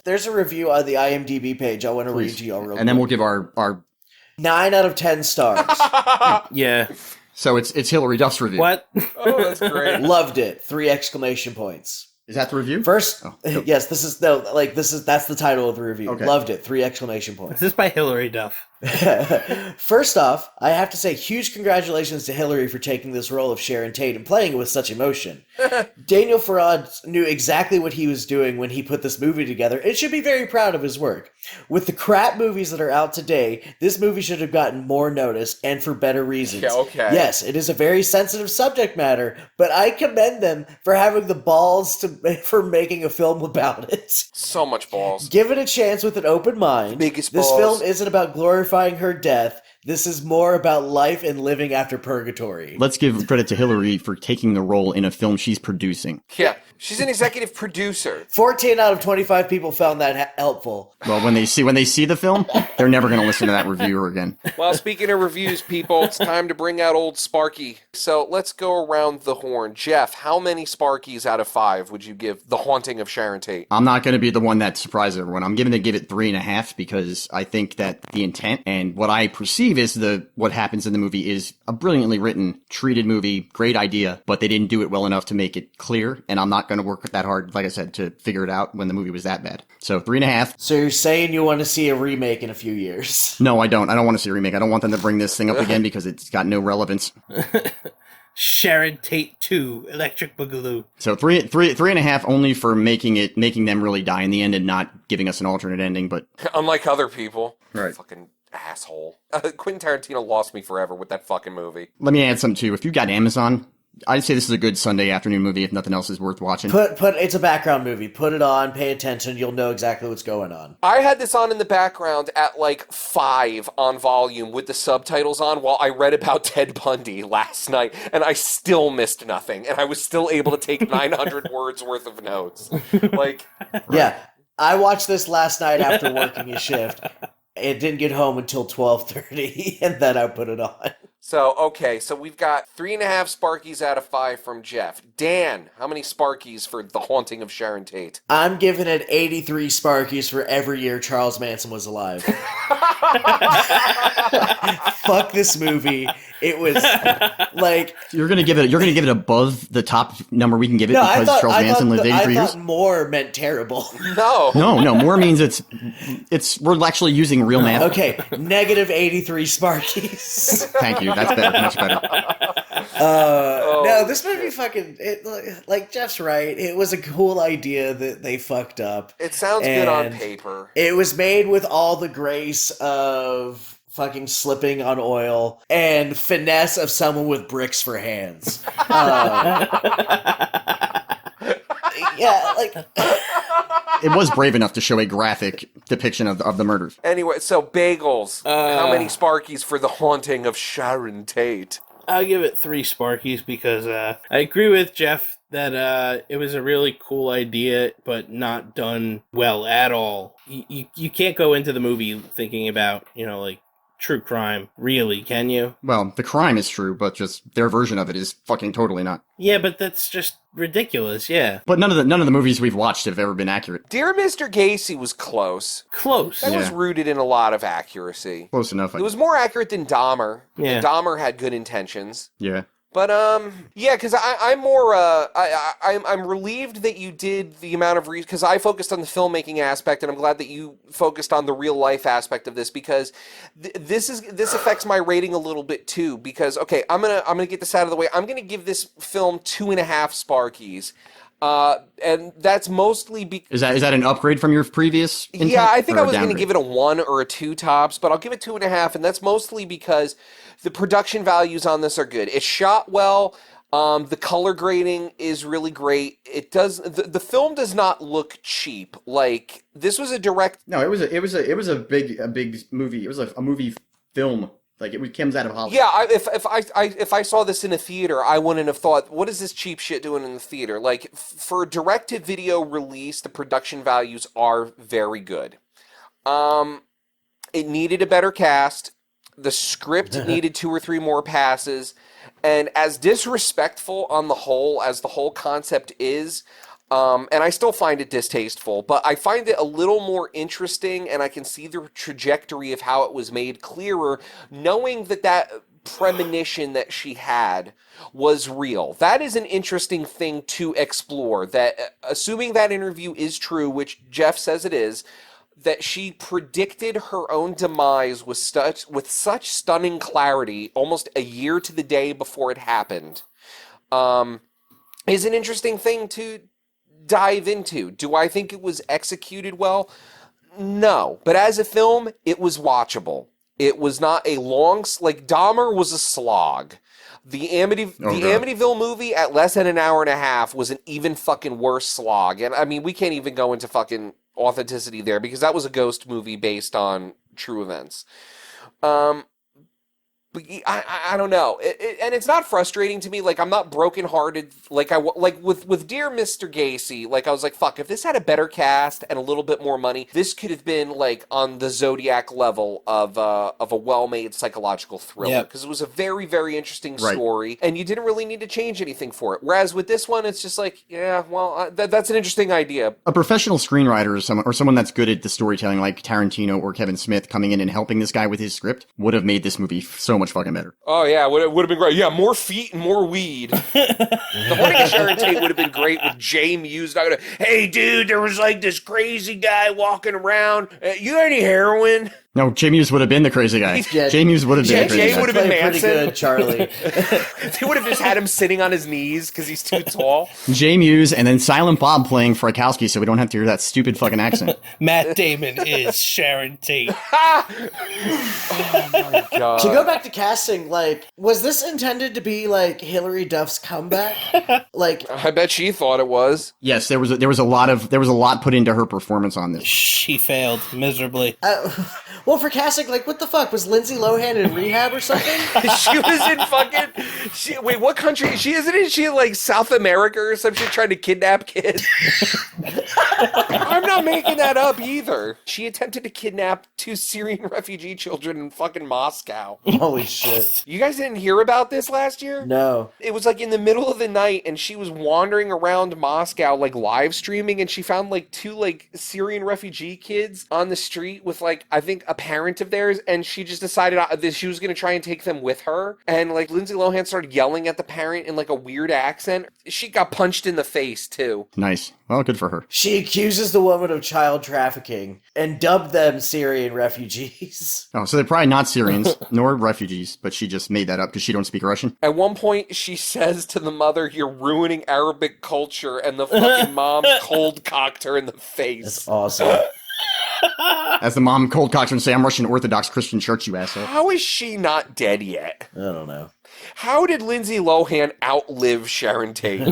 There's a review on the IMDb page I want to read to you all real quick. And then we'll give our 9 out of 10 stars. Yeah. So it's Hilary Duff's review. What? Oh, that's great. Loved it. 3 exclamation points. Is that the review? First, yes, that's the title of the review. Okay. Loved it. 3 exclamation points. This is by Hilary Duff. First off, I have to say huge congratulations to Hilary for taking this role of Sharon Tate and playing it with such emotion. Daniel Farad knew exactly what he was doing when he put this movie together and should be very proud of his work. With the crap movies that are out today, this movie should have gotten more notice, and for better reasons. Yeah, okay. Yes, it is a very sensitive subject matter, but I commend them for having the balls for making a film about it. So much balls. Give it a chance with an open mind. Biggest This balls. film isn't about glorifying her death. This is more about life and living after purgatory. Let's give credit to Hilary for taking the role in a film she's producing. Yeah, she's an executive producer. 14 out of 25 people found that helpful. Well, when they see the film, they're never going to listen to that reviewer again. Well, speaking of reviews, people, it's time to bring out old Sparky. So let's go around the horn. Jeff, how many Sparkies out of 5 would you give The Haunting of Sharon Tate? I'm not going to be the one that surprises everyone. I'm going to give it 3.5 because I think that the intent and what I perceive is what happens in the movie is a brilliantly written, treated movie, great idea, but they didn't do it well enough to make it clear, and I'm not going to work that hard, like I said, to figure it out when the movie was that bad. So 3.5. So you're saying you want to see a remake in a few years? No, I don't. I don't want to see a remake. I don't want them to bring this thing up again because it's got no relevance. Sharon Tate 2, Electric Boogaloo. So 3.5 only for making them really die in the end and not giving us an alternate ending, but Unlike other people. Right. Fucking asshole. Quentin Tarantino lost me forever with that fucking movie. let me add something too. If you've got Amazon, I'd say this is a good Sunday afternoon movie if nothing else is worth watching. It's a background movie. Put it on, pay attention, you'll know exactly what's going on. I had this on in the background at like 5 on volume with the subtitles on while I read about Ted Bundy last night, and I still missed nothing, and I was still able to take 900 words worth of notes. Like, Yeah, I watched this last night after working a shift. It didn't get home until 12:30, and then I put it on. So, okay, so we've got 3.5 Sparkies out of 5 from Jeff. Dan, how many Sparkies for The Haunting of Sharon Tate? I'm giving it 83 Sparkies for every year Charles Manson was alive. Fuck this movie. It was like you're gonna give it above the top number we can give it because Charles Manson lived 83 years. I thought more meant terrible. No, more means it's we're actually using real math. Okay, negative 83 Sparkies. Thank you. That's better. Much better. No, this movie fucking like Jeff's right. It was a cool idea that they fucked up. It sounds good on paper. It was made with all the grace of fucking slipping on oil and finesse of someone with bricks for hands. Yeah, like it was brave enough to show a graphic depiction of the murders. Anyway, so Bagels. How many Sparkies for the haunting of Sharon Tate? I'll give it 3 Sparkies because I agree with Jeff that it was a really cool idea, but not done well at all. You can't go into the movie thinking about, like, true crime, really, can you? Well, the crime is true, but just their version of it is fucking totally not. Yeah, but that's just ridiculous, yeah. But none of the movies we've watched have ever been accurate. Dear Mr. Gacy was close. That was rooted in a lot of accuracy. Close enough. It was more accurate than Dahmer. Yeah. Dahmer had good intentions. Yeah. But yeah, because I'm more I'm relieved that you did the amount of because I focused on the filmmaking aspect, and I'm glad that you focused on the real life aspect of this because this affects my rating a little bit too. Because okay, I'm gonna get this out of the way. I'm gonna give this film 2.5 Sparkies. And that's mostly because... Is that an upgrade from your previous intent? Yeah, I think I was going to downgrade? give it a 1 or a 2 tops, but I'll give it 2.5, and that's mostly because the production values on this are good. It's shot well. The color grading is really great. It does the film does not look cheap. Like this was a direct. No, it was a big movie. It was a movie film. Like it comes out of Hollywood. Yeah, if I saw this in a theater, I wouldn't have thought, what is this cheap shit doing in the theater? Like for a direct-to-video release, the production values are very good. It needed a better cast. The script needed 2 or 3 more passes, and as disrespectful on the whole as the whole concept is. And I still find it distasteful, but I find it a little more interesting, and I can see the trajectory of how it was made clearer, knowing that premonition that she had was real. That is an interesting thing to explore, that assuming that interview is true, which Jeff says it is, that she predicted her own demise with such stunning clarity, almost a year to the day before it happened, is an interesting thing to dive into. Do I think it was executed well? No. But as a film, it was watchable. It was not a long... Like, Dahmer was a slog. The Amityville movie, at less than an hour and a half, was an even fucking worse slog. And, I mean, we can't even go into fucking authenticity there, because that was a ghost movie based on true events. But I don't know, and it's not frustrating to me. Like I'm not brokenhearted. Like with Dear Mr. Gacy. Like I was like, fuck, if this had a better cast and a little bit more money, this could have been like on the Zodiac level of a well-made psychological thriller. Because it was a very, very interesting story, and you didn't really need to change anything for it. Whereas with this one, it's just like, yeah, well, that's an interesting idea. A professional screenwriter or someone that's good at the storytelling, like Tarantino or Kevin Smith, coming in and helping this guy with his script, would have made this movie so much fucking better. Oh yeah, would have been great. Yeah, more feet and more weed. The Haunting of Sharon Tate would have been great with Jay Muse. Hey dude, there was like this crazy guy walking around. You got any heroin? No, Jay Muse would have been the crazy guy. Jay Muse would have been the crazy guy. Jay would have been Manson. Pretty good, Charlie. They would have just had him sitting on his knees because he's too tall. Jay Muse and then Silent Bob playing Frykowski, so we don't have to hear that stupid fucking accent. Matt Damon is Sharon Tate. Oh my god. To go back to casting, like, was this intended to be like Hilary Duff's comeback? Like, I bet she thought it was. Yes, there was a lot put into her performance on this. She failed miserably. Well, for casting, like, what the fuck? Was Lindsay Lohan in rehab or something? She was in fucking... wait, what country? Isn't she in, like, South America or some shit trying to kidnap kids? I'm not making that up either. She attempted to kidnap 2 Syrian refugee children in fucking Moscow. Holy shit. You guys didn't hear about this last year? No. It was like in the middle of the night, and she was wandering around Moscow, like live streaming, and she found like 2 like Syrian refugee kids on the street with like, I think, a parent of theirs, and she just decided that she was going to try and take them with her. And like Lindsay Lohan started yelling at the parent in like a weird accent. She got punched in the face too. Nice. Well, good for her. She accuses the woman of child trafficking and dubbed them Syrian refugees. Oh, so they're probably not Syrians nor refugees, but she just made that up because she don't speak Russian. At one point, she says to the mother, "You're ruining Arabic culture," and the fucking mom cold cocked her in the face. That's awesome. As the mom cold cocked her and say, "I'm Russian Orthodox Christian Church, you asshole." How is she not dead yet? I don't know. How did Lindsay Lohan outlive Sharon Tate?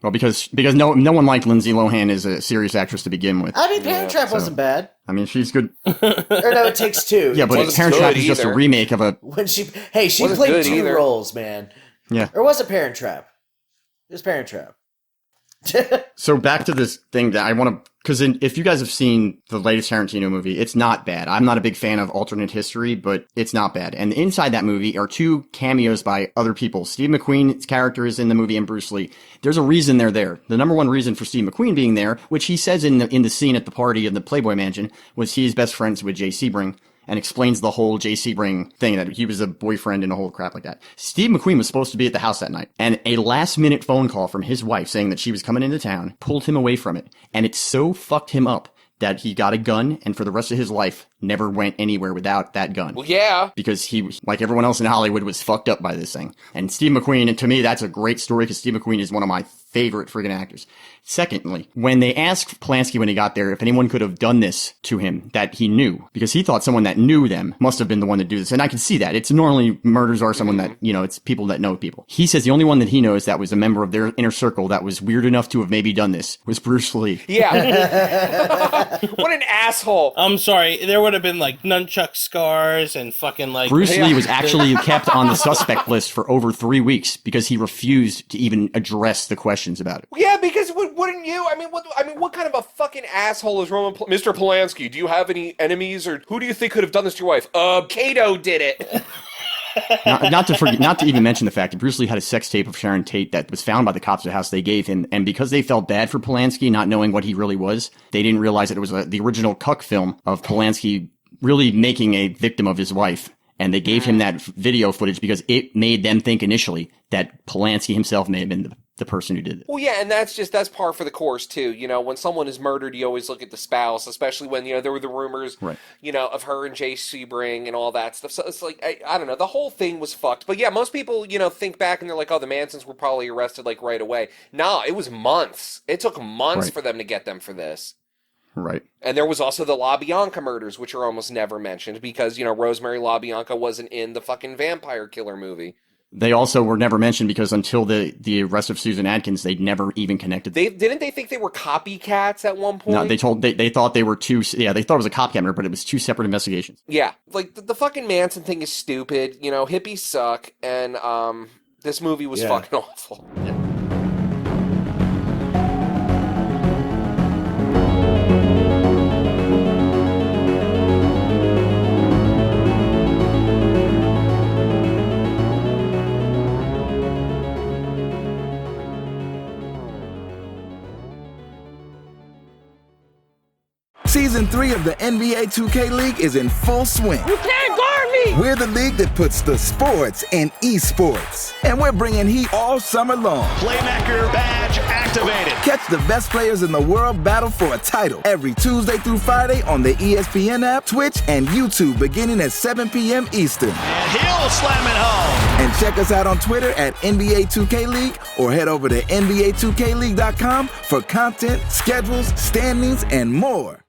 Well, because no one liked Lindsay Lohan as a serious actress to begin with. I mean, Parent Trap wasn't bad. I mean, she's good. Or no, It Takes Two. Yeah, but Parent Trap is just a remake of a... When she played 2 roles, man. Yeah. Or was it Parent Trap? It was Parent Trap. So back to this thing that I want to, because if you guys have seen the latest Tarantino movie, it's not bad. I'm not a big fan of alternate history, but it's not bad. And inside that movie are 2 cameos by other people. Steve McQueen's character is in the movie and Bruce Lee. There's a reason they're there. The number one reason for Steve McQueen being there, which he says in the scene at the party of the Playboy Mansion, was he's best friends with Jay Sebring. And explains the whole Jay Sebring thing, that he was a boyfriend and a whole crap like that. Steve McQueen was supposed to be at the house that night, and a last-minute phone call from his wife saying that she was coming into town pulled him away from it. And it so fucked him up that he got a gun, and for the rest of his life, never went anywhere without that gun. Well, yeah. Because he, like everyone else in Hollywood, was fucked up by this thing. And Steve McQueen, and to me, that's a great story, because Steve McQueen is one of my favorite friggin' actors. Secondly, when they asked Polanski when he got there if anyone could have done this to him that he knew, because he thought someone that knew them must have been the one to do this. And I can see that. It's normally murders are someone that, it's people that know people. He says the only one that he knows that was a member of their inner circle that was weird enough to have maybe done this was Bruce Lee. Yeah. What an asshole. I'm sorry. There would have been like nunchuck scars and fucking like... Bruce Lee was actually kept on the suspect list for over 3 weeks because he refused to even address the questions about it. Yeah, because wouldn't you? I mean, what kind of a fucking asshole is Mr. Polanski? Do you have any enemies, or who do you think could have done this to your wife? Kato did it. not to even mention the fact that Bruce Lee had a sex tape of Sharon Tate that was found by the cops at the house they gave him, and because they felt bad for Polanski, not knowing what he really was, they didn't realize that it was the original cuck film of Polanski really making a victim of his wife. And they gave him that video footage because it made them think initially that Polanski himself may have been the person who did it. Well, yeah, and that's par for the course, too. When someone is murdered, you always look at the spouse, especially when, there were the rumors, right, of her and Jay Sebring and all that stuff. So it's like, I don't know, the whole thing was fucked. But yeah, most people, think back and they're like, oh, the Mansons were probably arrested, like, right away. Nah, it was months. It took months for them to get them for this. Right. And there was also the LaBianca murders, which are almost never mentioned because, Rosemary LaBianca wasn't in the fucking vampire killer movie. They also were never mentioned because until the arrest of Susan Atkins, they'd never even connected. Didn't they think they were copycats at one point? No, they thought they were two. Yeah, they thought it was a copycat murder, but it was 2 separate investigations. Yeah, like the fucking Manson thing is stupid. Hippies suck, and this movie was fucking awful. Yeah. Season 3 of the NBA 2K League is in full swing. You can't guard me! We're the league that puts the sports in esports. And we're bringing heat all summer long. Playmaker badge activated. Catch the best players in the world battle for a title every Tuesday through Friday on the ESPN app, Twitch, and YouTube beginning at 7 p.m. Eastern. And he'll slam it home. And check us out on Twitter at NBA 2K League or head over to NBA2KLeague.com for content, schedules, standings, and more.